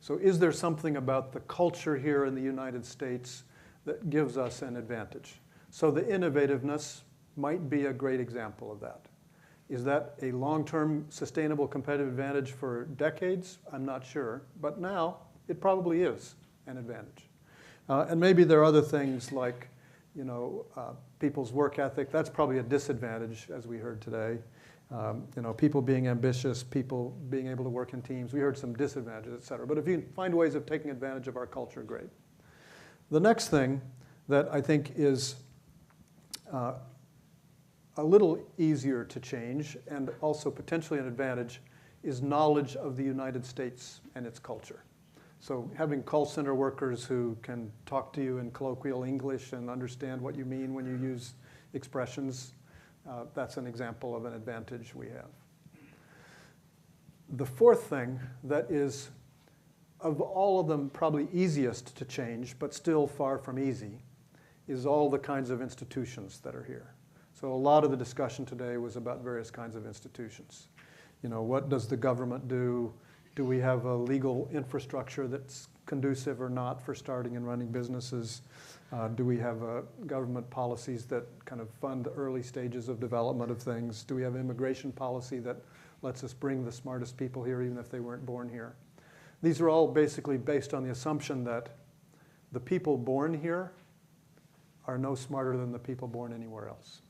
Speaker 2: So is there something about the culture here in the United States that gives us an advantage? So the innovativeness might be a great example of that. Is that a long-term sustainable competitive advantage for decades? I'm not sure. But now it probably is an advantage. And maybe there are other things like, you know, people's work ethic. That's probably a disadvantage, as we heard today. You know, people being ambitious, people being able to work in teams. We heard some disadvantages, et cetera. But if you find ways of taking advantage of our culture, great. The next thing that I think is a little easier to change and also potentially an advantage is knowledge of the United States and its culture. So having call center workers who can talk to you in colloquial English and understand what you mean when you use expressions, that's an example of an advantage we have. The fourth thing that is, of all of them, probably easiest to change, but still far from easy, is all the kinds of institutions that are here. So a lot of the discussion today was about various kinds of institutions. You know, what does the government do? Do we have a legal infrastructure that's conducive or not for starting and running businesses? Do we have government policies that kind of fund the early stages of development of things? Do we have immigration policy that lets us bring the smartest people here even if they weren't born here? These are all basically based on the assumption that the people born here are no smarter than the people born anywhere else.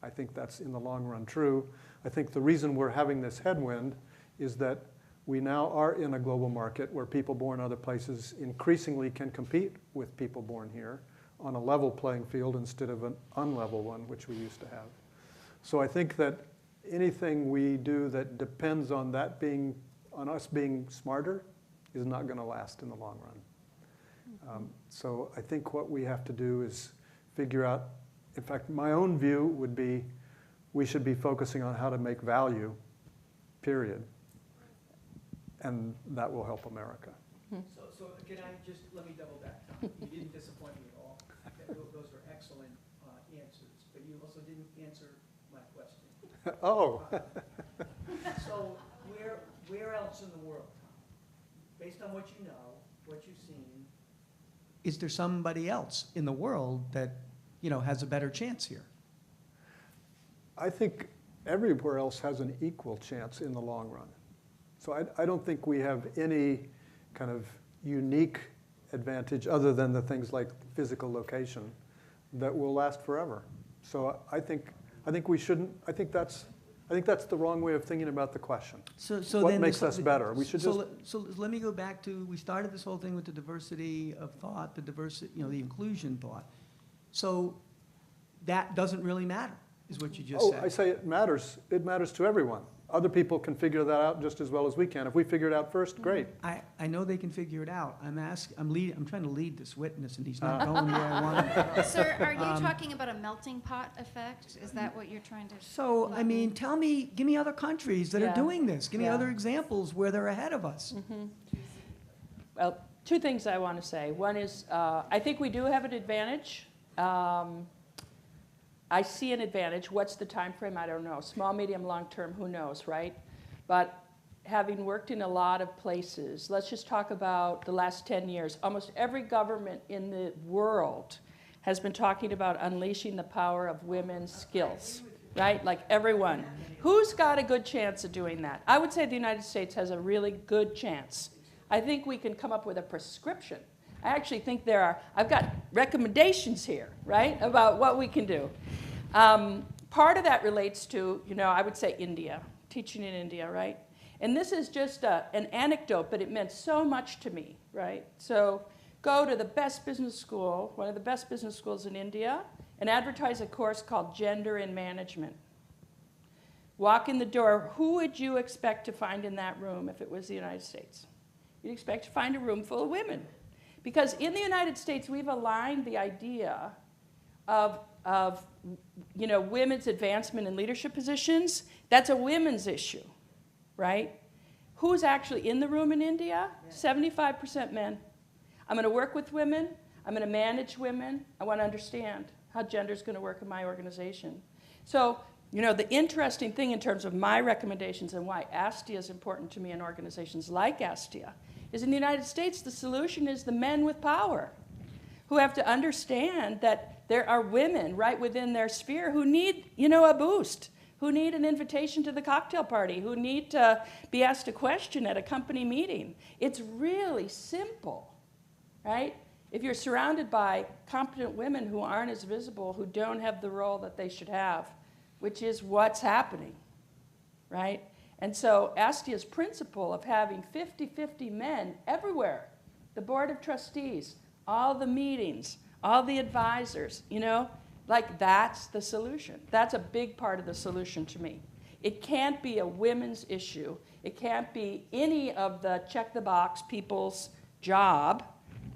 Speaker 2: I think that's in the long run true. I think the reason we're having this headwind is that we now are in a global market where people born other places increasingly can compete with people born here on a level playing field instead of an unlevel one, which we used to have. So I think that anything we do that depends on that being, on us being smarter, is not going to last in the long run. So I think what we have to do is figure out, in fact, my own view would be we should be focusing on how to make value, period. And that will help America.
Speaker 11: So can I just, let me double back, Tom. You didn't disappoint me at all. Those were excellent answers, but you also didn't answer my question.
Speaker 2: Oh.
Speaker 11: So where else in the world, Tom, based on what you know, what you've seen, is there somebody else in the world that, you know, has a better chance here?
Speaker 2: I think everywhere else has an equal chance in the long run. So I don't think we have any kind of unique advantage other than the things like physical location that will last forever. So I think we shouldn't. I think that's the wrong way of thinking about the question.
Speaker 11: So
Speaker 2: what
Speaker 11: then
Speaker 2: makes us better? We should
Speaker 11: so let me go back to, we started this whole thing with the diversity of thought, the diversity, you know, the inclusion thought. So that doesn't really matter, is what you just said.
Speaker 2: I say it matters. It matters to everyone. Other people can figure that out just as well as we can. If we figure it out first, great.
Speaker 11: I know they can figure it out. I'm trying to lead this witness, and he's not going where I want him to go.
Speaker 1: Sir, are you talking about a melting pot effect? Is that what you're trying to?
Speaker 11: So, I mean, give me other countries that are doing this. Give me
Speaker 4: Yeah.
Speaker 11: other examples where they're ahead of us.
Speaker 4: Well, two things I want to say. One is, I think we do have an advantage. I see an advantage. What's the time frame? I don't know. Small, medium, long term, who knows, right? But having worked in a lot of places, let's just talk about the last 10 years. Almost every government in the world has been talking about unleashing the power of women's skills, right? Like everyone. Who's got a good chance of doing that? I would say the United States has a really good chance. I think we can come up with a prescription. I actually think I've got recommendations here, right, about what we can do. Part of that relates to, you know, I would say India, teaching in India, right? And this is just an anecdote, but it meant so much to me, right? So go to the best business school, one of the best business schools in India, and advertise a course called Gender in Management. Walk in the door. Who would you expect to find in that room if it was the United States? You'd expect to find a room full of women. Because in the United States, we've aligned the idea of you know, women's advancement in leadership positions. That's a women's issue, right? Who's actually in the room in India? 75% men. I'm going to work with women. I'm going to manage women. I want to understand how gender is going to work in my organization. So, you know, the interesting thing in terms of my recommendations and why ASTIA is important to me in organizations like ASTIA is in the United States, the solution is the men with power who have to understand that there are women right within their sphere who need, you know, a boost, who need an invitation to the cocktail party, who need to be asked a question at a company meeting. It's really simple, right? If you're surrounded by competent women who aren't as visible, who don't have the role that they should have, which is what's happening, right? And so ASTIA's principle of having 50-50 men everywhere, the board of trustees, all the meetings, all the advisors, you know, like that's the solution. That's a big part of the solution to me. It can't be a women's issue. It can't be any of the check the box people's job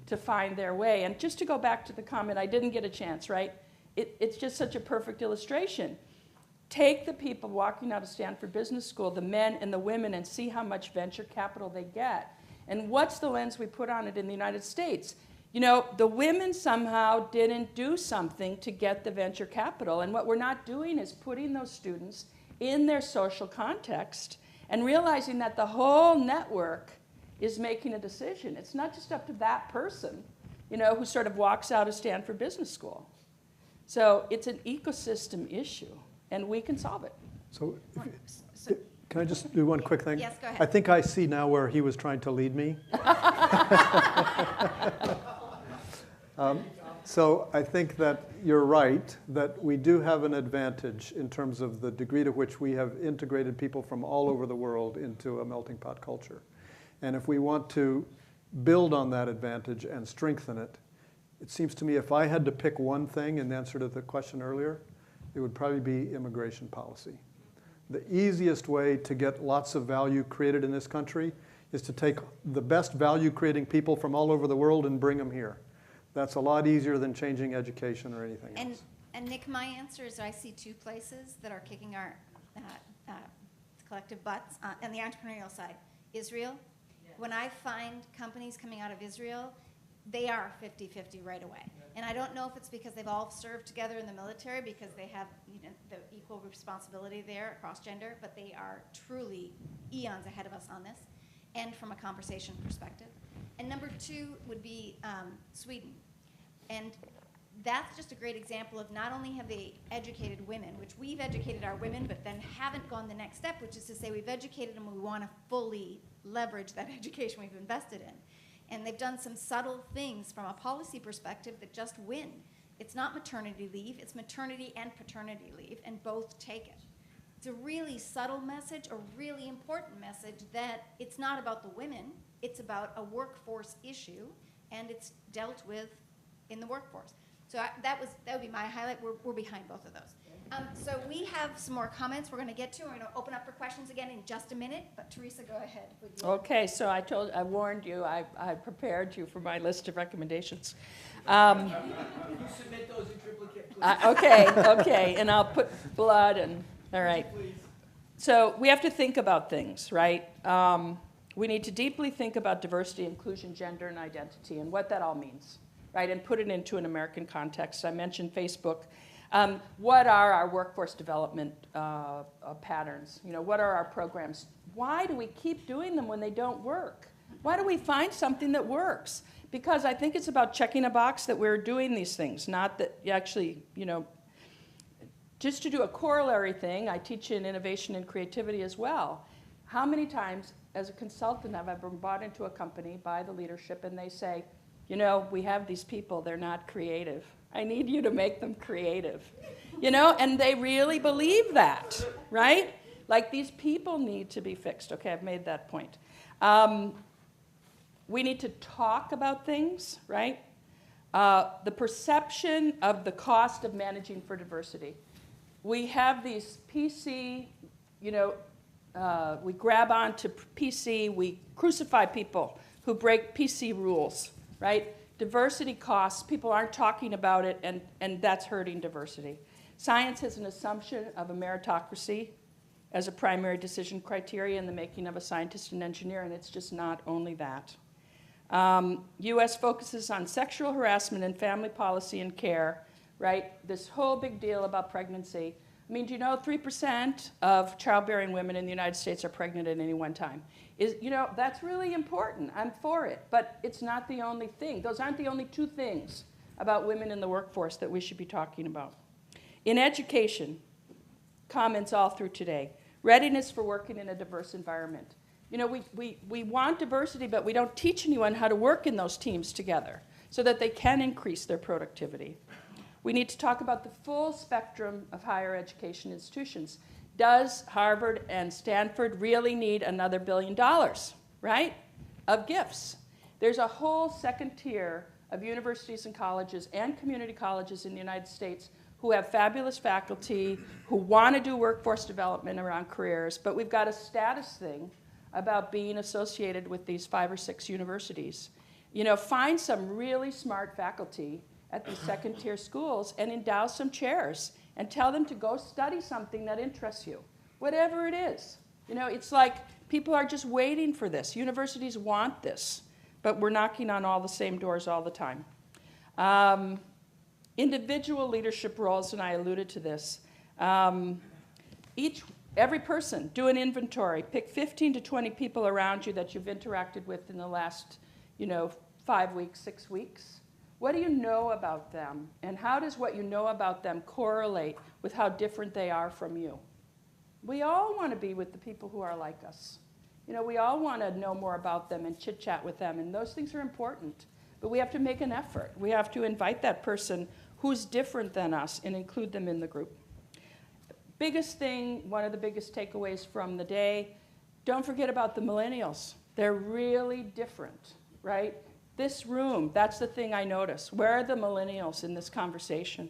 Speaker 4: to find their way. And just to go back to the comment, I didn't get a chance, right? It's just such a perfect illustration. Take the people walking out of Stanford Business School, the men and the women, and see how much venture capital they get. And what's the lens we put on it in the United States? You know, the women somehow didn't do something to get the venture capital. And what we're not doing is putting those students in their social context and realizing that the whole network is making a decision. It's not just up to that person, you know, who sort of walks out of Stanford Business School. So it's an ecosystem issue, and we can solve it.
Speaker 2: So, can I just do one quick thing?
Speaker 1: Yes, go ahead.
Speaker 2: I think I see now where he was trying to lead me. So I think that you're right, that we do have an advantage in terms of the degree to which we have integrated people from all over the world into a melting pot culture. And if we want to build on that advantage and strengthen it, it seems to me if I had to pick one thing in answer to the question earlier, it would probably be immigration policy. The easiest way to get lots of value created in this country is to take the best value-creating people from all over the world and bring them here. That's a lot easier than changing education or anything else.
Speaker 1: And Nick, my answer is I see two places that are kicking our collective butts on the entrepreneurial side. Israel. When I find companies coming out of Israel, they are 50-50 right away. And I don't know if it's because they've all served together in the military because they have, you know, the equal responsibility there across gender, but they are truly eons ahead of us on this, and from a conversation perspective. And number two would be Sweden. And that's just a great example of not only have they educated women, which we've educated our women, but then haven't gone the next step, which is to say we've educated them and we want to fully leverage that education we've invested in. And they've done some subtle things from a policy perspective that just win. It's not maternity leave, it's maternity and paternity leave, and both take it. It's a really subtle message, a really important message that it's not about the women, it's about a workforce issue, and it's dealt with in the workforce. So that would be my highlight. We're behind both of those. So we have some more comments we're going to get to. We're going to open up for questions again in just a minute. But Teresa, go ahead. With your
Speaker 4: Okay, so I warned you. I prepared you for my list of recommendations.
Speaker 3: You submit those in triplicate, please.
Speaker 4: Okay, and I'll put blood and all right.
Speaker 3: Please.
Speaker 4: So we have to think about things, right? We need to deeply think about diversity, inclusion, gender, and identity, and what that all means, right? And put it into an American context. I mentioned Facebook. What are our workforce development patterns? You know, what are our programs? Why do we keep doing them when they don't work? Why do we find something that works? Because I think it's about checking a box that we're doing these things, not that you actually, you know, just to do a corollary thing, I teach in innovation and creativity as well. How many times as a consultant have I been brought into a company by the leadership and they say, you know, we have these people, they're not creative. I need you to make them creative. You know, and they really believe that, right? Like these people need to be fixed. Okay, I've made that point. We need to talk about things, right? The perception of the cost of managing for diversity. We have these PC, you know, we grab onto PC, we crucify people who break PC rules, right? Diversity costs, people aren't talking about it, and that's hurting diversity. Science has an assumption of a meritocracy as a primary decision criteria in the making of a scientist and engineer, and it's just not only that. U.S. focuses on sexual harassment and family policy and care, right? This whole big deal about pregnancy. I mean, do you know 3% of childbearing women in the United States are pregnant at any one time? You know, that's really important. I'm for it, but it's not the only thing. Those aren't the only two things about women in the workforce that we should be talking about. In education, comments all through today. Readiness for working in a diverse environment. You know, we want diversity, but we don't teach anyone how to work in those teams together so that they can increase their productivity. We need to talk about the full spectrum of higher education institutions. Does Harvard and Stanford really need another $1 billion, right, of gifts? There's a whole second tier of universities and colleges and community colleges in the United States who have fabulous faculty, who want to do workforce development around careers, but we've got a status thing about being associated with these 5 or 6 universities. You know, find some really smart faculty at these second-tier schools and endow some chairs and tell them to go study something that interests you, whatever it is. You know, it's like people are just waiting for this. Universities want this, but we're knocking on all the same doors all the time. Individual leadership roles, and I alluded to this. Every person, do an inventory. Pick 15 to 20 people around you that you've interacted with in the last, 5 weeks, 6 weeks. What do you know about them? And how does what you know about them correlate with how different they are from you? We all want to be with the people who are like us. We all want to know more about them and chit-chat with them, and those things are important. But we have to make an effort. We have to invite that person who's different than us and include them in the group. Biggest thing, one of the biggest takeaways from the day, don't forget about the millennials. They're really different, right? This room, that's the thing I notice. Where are the millennials in this conversation?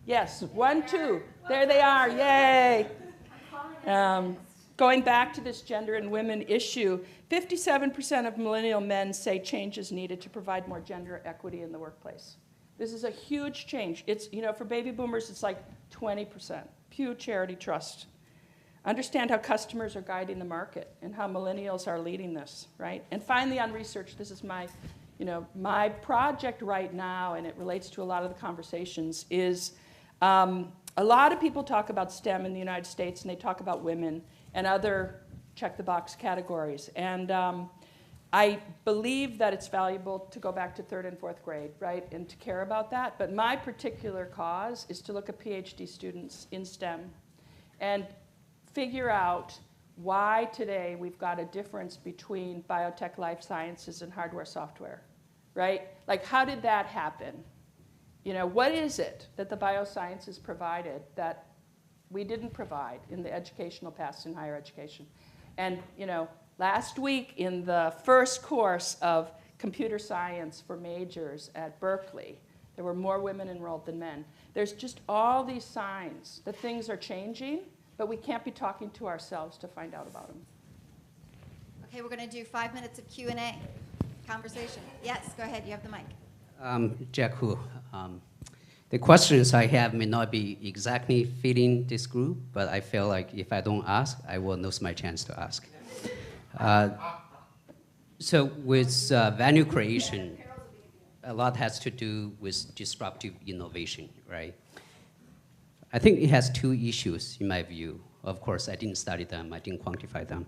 Speaker 4: Yes, 1, 2, there they are, yay. Going back to this gender and women issue, 57% of millennial men say change is needed to provide more gender equity in the workplace. This is a huge change. It's, for baby boomers, it's like 20%. Pew Charity Trust. Understand how customers are guiding the market and how millennials are leading this, right? And finally, on research, this is my project right now, and it relates to a lot of the conversations, is a lot of people talk about STEM in the United States, and they talk about women and other check-the-box categories. And I believe that it's valuable to go back to 3rd and 4th grade, right, and to care about that. But my particular cause is to look at PhD students in STEM and figure out why today we've got a difference between biotech, life sciences, and hardware, software, right? Like, how did that happen? What is it that the biosciences provided that we didn't provide in the educational past in higher education? And, last week in the first course of computer science for majors at Berkeley, there were more women enrolled than men. There's just all these signs that things are changing, but we can't be talking to ourselves to find out about them.
Speaker 1: Okay, we're going to do 5 minutes of Q&A, conversation. Yes, go ahead, you have the mic.
Speaker 12: Jack Hu. The questions I have may not be exactly fitting this group, but I feel like if I don't ask, I will lose my chance to ask. So with value creation, a lot has to do with disruptive innovation, right? I think it has 2 issues in my view. Of course, I didn't study them, I didn't quantify them.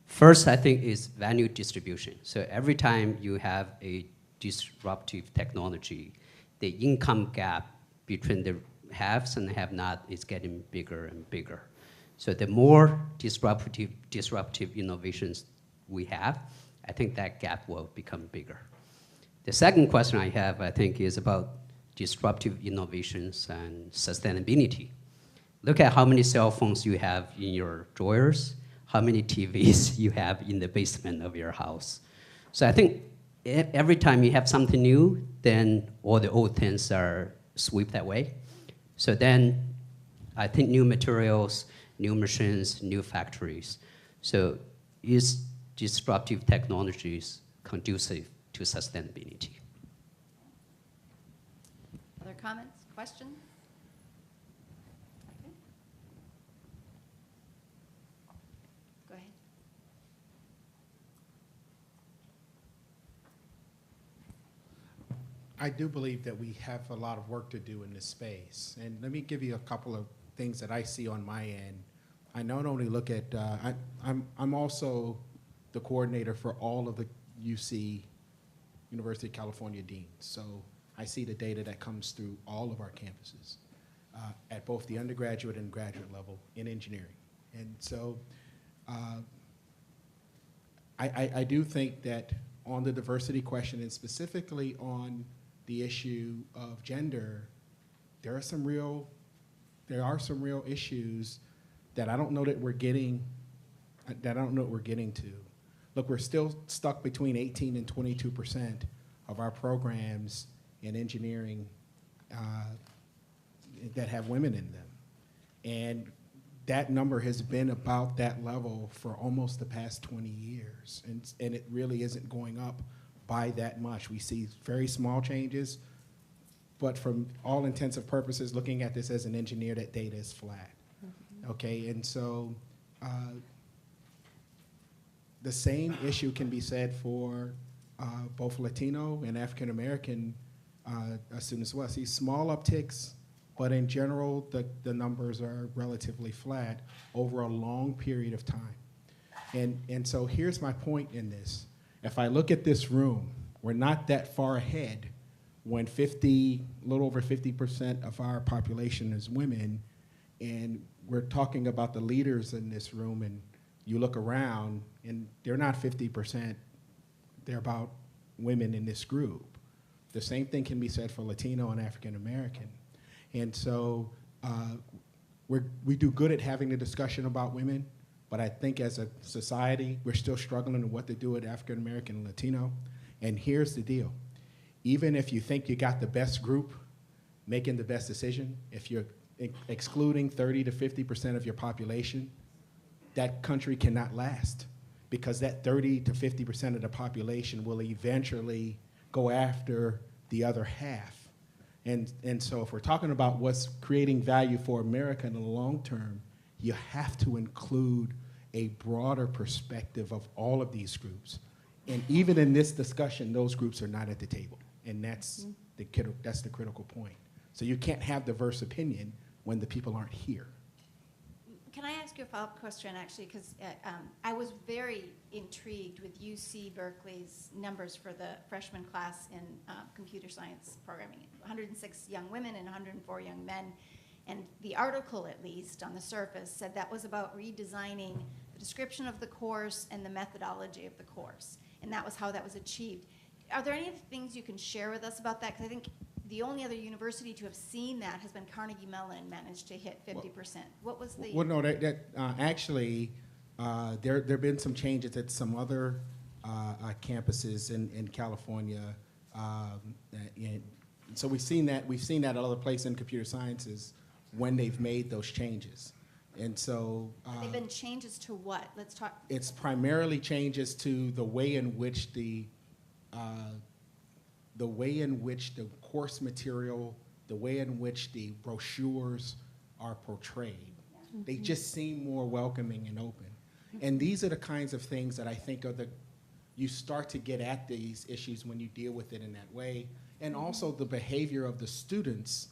Speaker 12: First, I think is value distribution. So every time you have a disruptive technology, the income gap between the haves and have-not is getting bigger and bigger. So the more disruptive innovations we have, I think that gap will become bigger. The second question I have, I think, is about disruptive innovations and sustainability. Look at how many cell phones you have in your drawers, how many TVs you have in the basement of your house. So I think every time you have something new, then all the old things are swept away. So then I think new materials, new machines, new factories. So is disruptive technologies conducive to sustainability?
Speaker 1: Other comments, questions? Okay. Go ahead.
Speaker 5: I do believe that we have a lot of work to do in this space. And let me give you a couple of things that I see on my end. I not only look at, I'm also the coordinator for all of the UC, University of California deans. So I see the data that comes through all of our campuses at both the undergraduate and graduate level in engineering. And so I do think that on the diversity question, and specifically on the issue of gender, there are some real issues that I don't know that we're getting to. Look, we're still stuck between 18 and 22% of our programs in engineering that have women in them. And that number has been about that level for almost the past 20 years. And it really isn't going up by that much. We see very small changes, but from all intents and purposes, looking at this as an engineer, that data is flat. Okay, and so the same issue can be said for both Latino and African American students as well. See small upticks, but in general, the numbers are relatively flat over a long period of time. And so here's my point in this. If I look at this room, we're not that far ahead when a little over 50% of our population is women, and we're talking about the leaders in this room, and you look around, and they're not 50%, they're about women in this group. The same thing can be said for Latino and African American. And so we do good at having the discussion about women, but I think as a society, we're still struggling with what to do with African American and Latino. And here's the deal. Even if you think you got the best group making the best decision, if you're excluding 30 to 50% of your population, that country cannot last, because that 30 to 50% of the population will eventually go after the other half. And so if we're talking about what's creating value for America in the long term, you have to include a broader perspective of all of these groups. And even in this discussion, those groups are not at the table. And that's the critical point. So you can't have diverse opinion when the people aren't here.
Speaker 1: Can I ask you a follow-up question, actually? Because I was very intrigued with UC Berkeley's numbers for the freshman class in computer science programming. 106 young women and 104 young men. And the article, at least, on the surface, said that was about redesigning the description of the course and the methodology of the course. And that was how that was achieved. Are there any things you can share with us about that? Because I think the only other university to have seen that has been Carnegie Mellon, managed to hit 50%. What was the...
Speaker 5: Well, no, actually, there have been some changes at some other campuses in California. And so we've seen that at other places in computer sciences when they've made those changes. And so...
Speaker 1: They've been changes to what? Let's talk...
Speaker 5: It's primarily changes to the way in which the course material, the way in which the brochures are portrayed. Yeah. They just seem more welcoming and open. And these are the kinds of things that I think you start to get at these issues when you deal with it in that way. And also the behavior of the students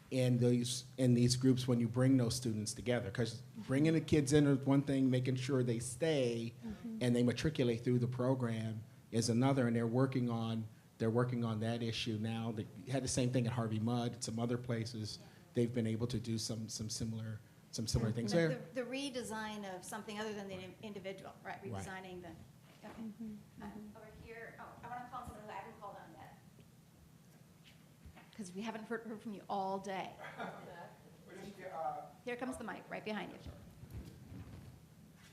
Speaker 5: in these groups when you bring those students together. Because bringing the kids in is one thing, making sure they stay and they matriculate through the program is another, and they're working on that issue now. They had the same thing at Harvey Mudd and some other places. They've been able to do some similar things there.
Speaker 1: The redesign of something other than the individual, right? Redesigning the... Okay. Over here, I want to call someone who I haven't called on yet. Because we haven't heard from you all day. Here comes the mic, right behind you.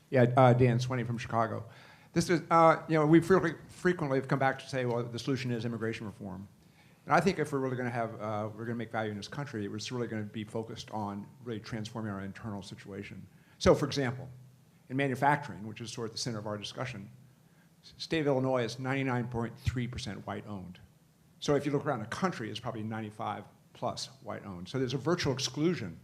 Speaker 13: Yeah, Dan Swinney from Chicago. This is, we frequently have come back to say, well, the solution is immigration reform. And I think if we're really going to have, we're going to make value in this country, it's really going to be focused on really transforming our internal situation. So, for example, in manufacturing, which is sort of the center of our discussion, state of Illinois is 99.3% white owned. So if you look around the country, it's probably 95 plus white owned. So there's a virtual exclusion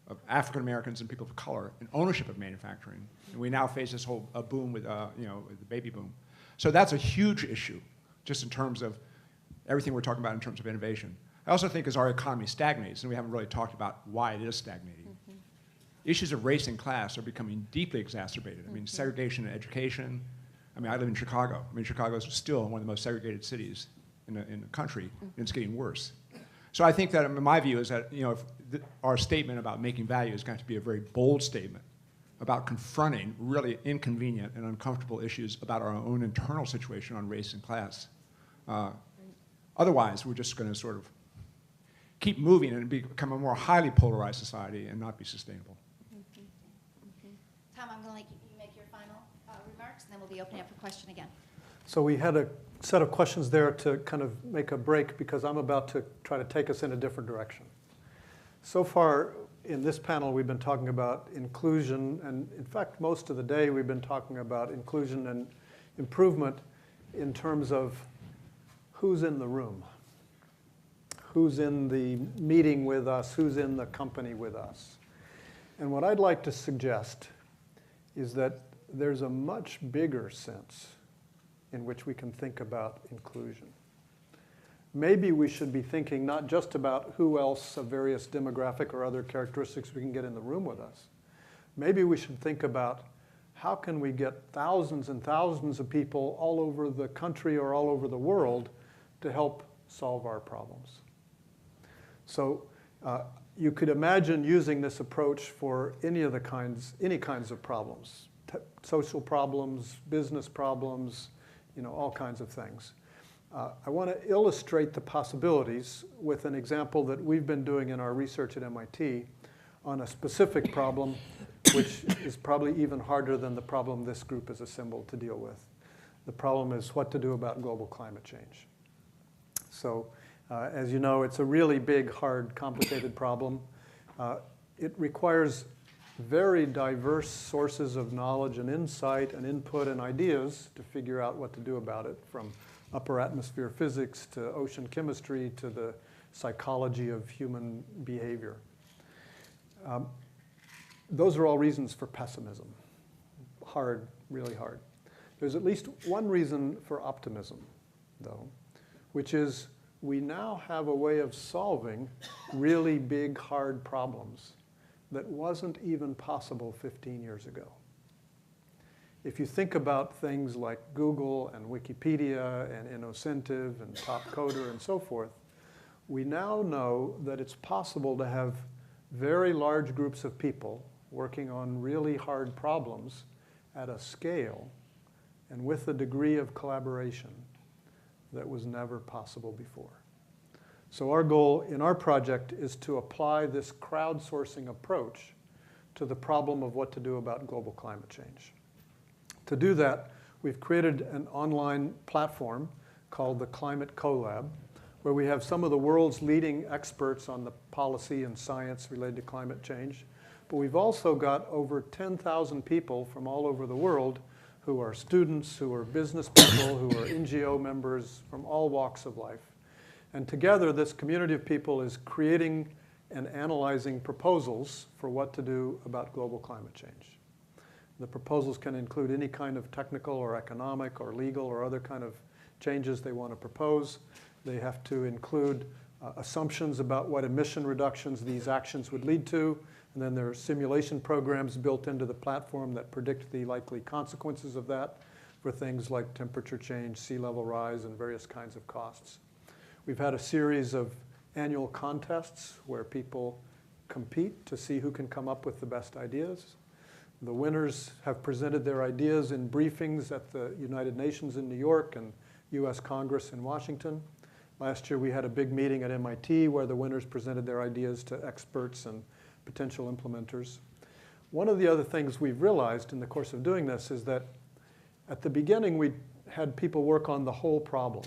Speaker 13: of African Americans and people of color in ownership of manufacturing. And we now face this whole boom with, with the baby boom. So that's a huge issue, just in terms of everything we're talking about in terms of innovation. I also think as our economy stagnates, and we haven't really talked about why it is stagnating, issues of race and class are becoming deeply exacerbated. I mean, segregation in education. I mean, I live in Chicago. I mean, Chicago is still one of the most segregated cities in the country, and it's getting worse. So I think that, in my view, is that our statement about making value is going to be a very bold statement about confronting really inconvenient and uncomfortable issues about our own internal situation on race and class. Otherwise, we're just going to sort of keep moving and become a more highly polarized society and not be sustainable.
Speaker 1: Tom, I'm going to let you make your final remarks, and then we'll be opening up for question again.
Speaker 2: So we had a set of questions there to kind of make a break, because I'm about to try to take us in a different direction. So far in this panel, we've been talking about inclusion, and in fact, most of the day we've been talking about inclusion and improvement in terms of who's in the room? Who's in the meeting with us? Who's in the company with us? And what I'd like to suggest is that there's a much bigger sense in which we can think about inclusion. Maybe we should be thinking not just about who else of various demographic or other characteristics we can get in the room with us. Maybe we should think about how can we get thousands and thousands of people all over the country or all over the world to help solve our problems. So you could imagine using this approach for any kinds of problems, social problems, business problems, all kinds of things. I want to illustrate the possibilities with an example that we've been doing in our research at MIT on a specific problem, which is probably even harder than the problem this group is assembled to deal with. The problem is what to do about global climate change. So as you know, it's a really big, hard, complicated problem. It requires very diverse sources of knowledge and insight and input and ideas to figure out what to do about it, from upper atmosphere physics to ocean chemistry to the psychology of human behavior. Those are all reasons for pessimism. Hard, really hard. There's at least one reason for optimism, though, which is we now have a way of solving really big, hard problems that wasn't even possible 15 years ago. If you think about things like Google and Wikipedia and Innocentive and Topcoder and so forth, we now know that it's possible to have very large groups of people working on really hard problems at a scale and with a degree of collaboration that was never possible before. So our goal in our project is to apply this crowdsourcing approach to the problem of what to do about global climate change. To do that, we've created an online platform called the Climate Collab, where we have some of the world's leading experts on the policy and science related to climate change. But we've also got over 10,000 people from all over the world who are students, who are business people, who are NGO members from all walks of life. And together, this community of people is creating and analyzing proposals for what to do about global climate change. The proposals can include any kind of technical or economic or legal or other kind of changes they want to propose. They have to include assumptions about what emission reductions these actions would lead to. And then there are simulation programs built into the platform that predict the likely consequences of that for things like temperature change, sea level rise, and various kinds of costs. We've had a series of annual contests where people compete to see who can come up with the best ideas. The winners have presented their ideas in briefings at the United Nations in New York and US Congress in Washington. Last year we had a big meeting at MIT where the winners presented their ideas to experts and potential implementers. One of the other things we've realized in the course of doing this is that at the beginning we had people work on the whole problem.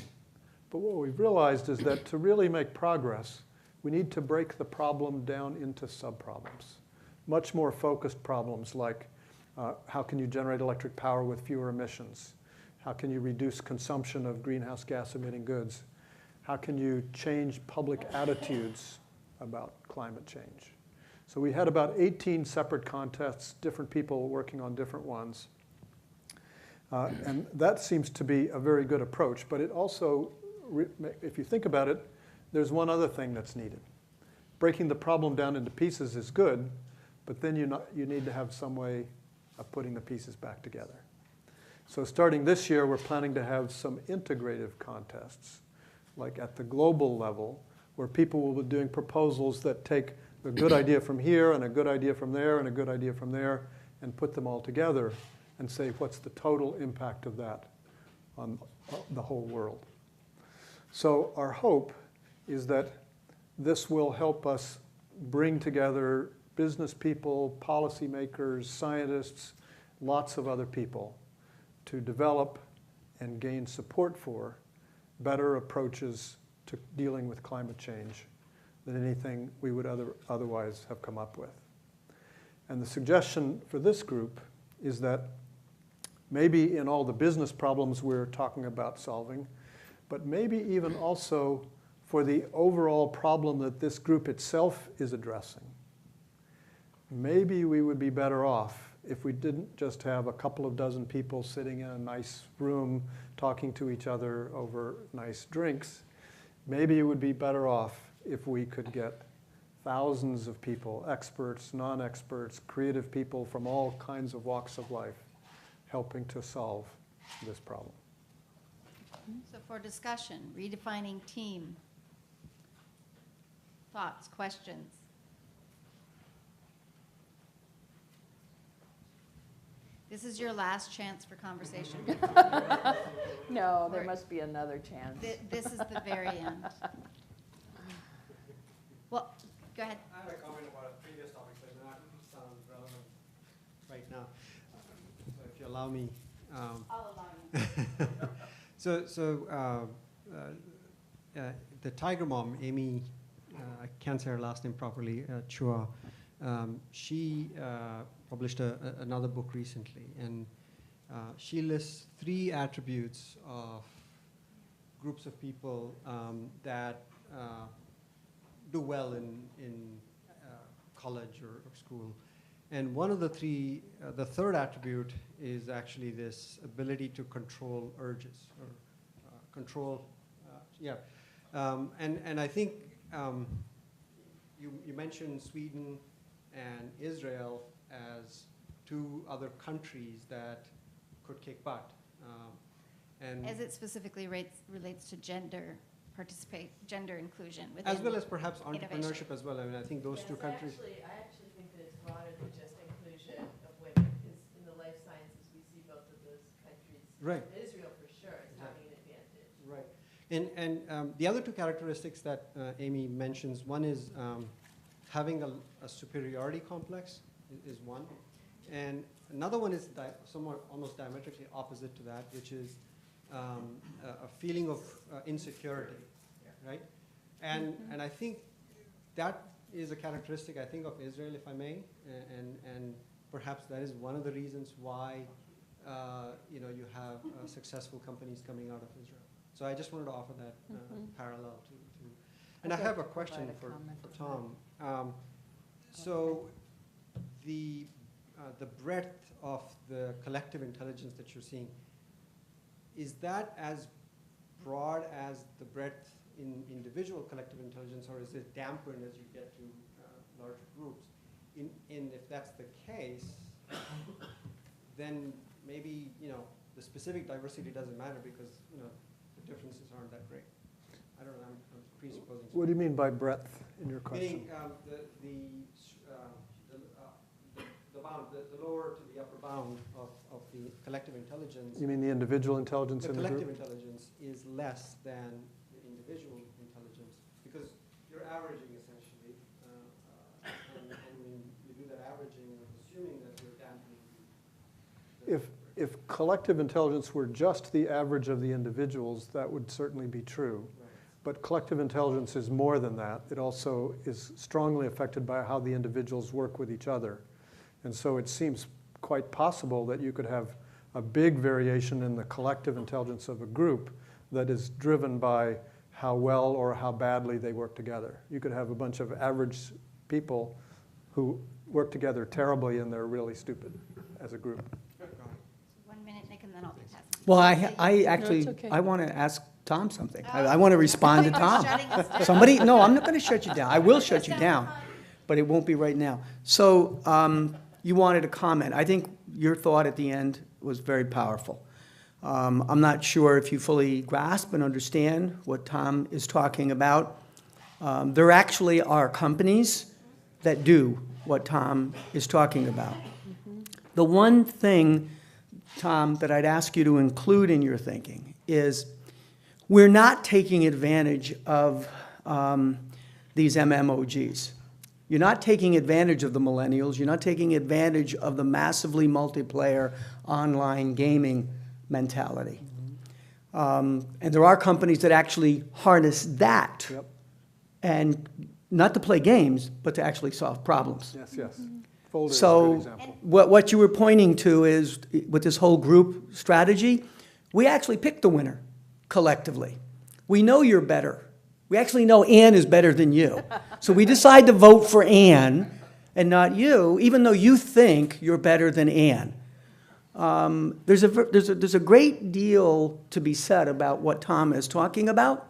Speaker 2: But what we've realized is that to really make progress, we need to break the problem down into subproblems. Much more focused problems like how can you generate electric power with fewer emissions? How can you reduce consumption of greenhouse gas emitting goods? How can you change public attitudes about climate change? So we had about 18 separate contests, different people working on different ones. And that seems to be a very good approach. But it also, if you think about it, there's one other thing that's needed. Breaking the problem down into pieces is good, but then you need to have some way of putting the pieces back together. So starting this year, we're planning to have some integrative contests, like at the global level, where people will be doing proposals that take a good idea from here and a good idea from there and a good idea from there and put them all together and say, what's the total impact of that on the whole world? So our hope is that this will help us bring together business people, policymakers, scientists, lots of other people to develop and gain support for better approaches to dealing with climate change than anything we would otherwise have come up with. And the suggestion for this group is that maybe in all the business problems we're talking about solving, but maybe even also for the overall problem that this group itself is addressing. Maybe we would be better off if we didn't just have a couple of dozen people sitting in a nice room talking to each other over nice drinks. Maybe it would be better off if we could get thousands of people, experts, non-experts, creative people from all kinds of walks of life, helping to solve this problem.
Speaker 1: So for discussion, redefining team. Thoughts, questions? This is your last chance for conversation.
Speaker 4: No, there must be another chance.
Speaker 1: This is the very end. Well, go ahead.
Speaker 14: I have a comment about a previous topic that may not sound relevant right now. So if you allow me.
Speaker 1: I'll allow you.
Speaker 14: The Tiger Mom, Amy, I can't say her last name properly, Chua, she published another book recently, and she lists 3 attributes of groups of people that do well in college or school. And one of the 3, the third attribute is actually this ability to control urges or control, and I think you mentioned Sweden and Israel as 2 other countries that could kick butt. And
Speaker 1: as it specifically relates to gender inclusion within
Speaker 14: as well as perhaps
Speaker 1: innovation.
Speaker 14: entrepreneurship as well. I mean, I think those 2 countries.
Speaker 15: I actually think that it's broader than just inclusion of women, because in the life sciences we see both of those countries.
Speaker 14: Right.
Speaker 15: Israel for sure is having an advantage.
Speaker 14: Right. And the other 2 characteristics that Amy mentions, one is having a superiority complex is one, and another one is somewhat almost diametrically opposite to that, which is a feeling of insecurity, right? And I think that is a characteristic, I think, of Israel, if I may, and perhaps that is one of the reasons why you have successful companies coming out of Israel. So I just wanted to offer that parallel to. And I have a question for Tom. So the breadth of the collective intelligence that you're seeing, is that as broad as the breadth in individual collective intelligence, or is it dampened as you get to larger groups? And if that's the case, then maybe the specific diversity doesn't matter because the differences aren't that great. I don't know. I'm presupposing.
Speaker 2: What do you mean by breadth in your question?
Speaker 14: Meaning the bound, the lower to the upper bound of the collective intelligence.
Speaker 2: You mean the individual intelligence in the group?
Speaker 14: The collective intelligence is less than the individual intelligence because you're averaging essentially, and when you do that averaging, you're assuming that you're dampening.
Speaker 2: If collective intelligence were just the average of the individuals, that would certainly be true. Right. But collective intelligence is more than that. It also is strongly affected by how the individuals work with each other. And so it seems quite possible that you could have a big variation in the collective intelligence of a group that is driven by how well or how badly they work together. You could have a bunch of average people who work together terribly and they're really stupid as a group.
Speaker 1: 1 minute, Nick, and then I'll pass it.
Speaker 11: Well, I actually,
Speaker 4: No, it's okay.
Speaker 11: I want to ask Tom something. I want to respond to
Speaker 1: You're
Speaker 11: Tom.
Speaker 1: shutting us down.
Speaker 11: Somebody, no, I'm not going to shut you down. I will shut you down, but it won't be right now. So you wanted a comment. I think your thought at the end was very powerful. I'm not sure if you fully grasp and understand what Tom is talking about. There actually are companies that do what Tom is talking about. The one thing, Tom, that I'd ask you to include in your thinking is we're not taking advantage of these MMOGs. You're not taking advantage of the millennials. You're not taking advantage of the massively multiplayer online gaming mentality. And there are companies that actually harness that, and not to play games, but to actually solve problems.
Speaker 2: Yes, yes. Folder is a
Speaker 11: So
Speaker 2: good example.
Speaker 11: what you were pointing to is, with this whole group strategy, we actually picked the winner collectively. We know you're better. We actually know Ann is better than you. So we decide to vote for Ann and not you, even though you think you're better than Ann. There's a great deal to be said about what Tom is talking about,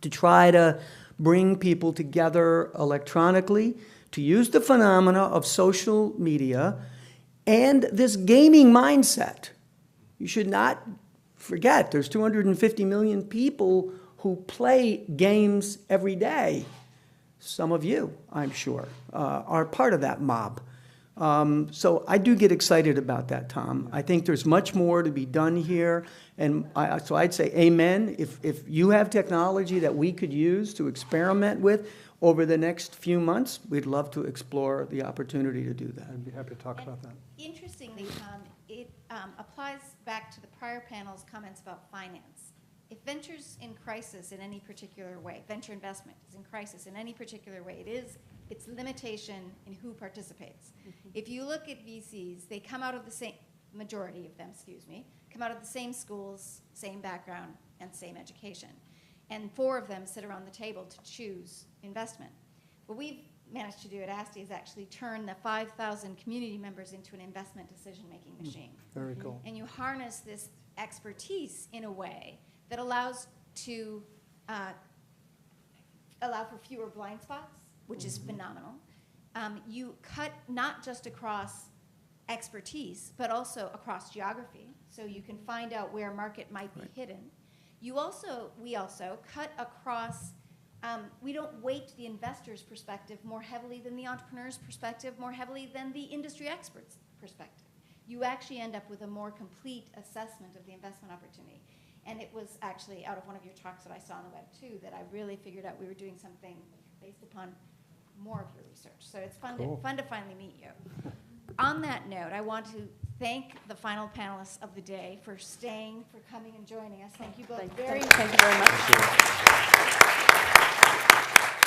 Speaker 11: to try to bring people together electronically, to use the phenomena of social media and this gaming mindset. You should not forget there's 250 million people who play games every day. Some of you, I'm sure, are part of that mob. So I do get excited about that, Tom. I think there's much more to be done here. And so I'd say amen. If you have technology that we could use to experiment with over the next few months, we'd love to explore the opportunity to do that.
Speaker 2: I'd be happy to talk about that.
Speaker 1: Interestingly, it applies back to the prior panel's comments about finance. If venture's in crisis in any particular way, venture investment is in crisis in any particular way, it's limitation in who participates. If you look at VCs, they come out of the same, majority of them, come out of the same schools, same background, and same education. And 4 of them sit around the table to choose investment. What we've managed to do at ASTI is actually turn the 5,000 community members into an investment decision-making machine.
Speaker 2: Very cool.
Speaker 1: And you harness this expertise in a way that allows to allow for fewer blind spots, which is phenomenal. You cut not just across expertise, but also across geography, so you can find out where market might be hidden. We also cut across, we don't weight the investor's perspective more heavily than the entrepreneur's perspective, more heavily than the industry expert's perspective. You actually end up with a more complete assessment of the investment opportunity. And it was actually out of one of your talks that I saw on the web too that I really figured out we were doing something based upon more of your research. So it's fun, fun to finally meet you. On that note, I want to thank the final panelists of the day for staying, for coming and joining us. Thank you both very much.
Speaker 4: Thank you very much.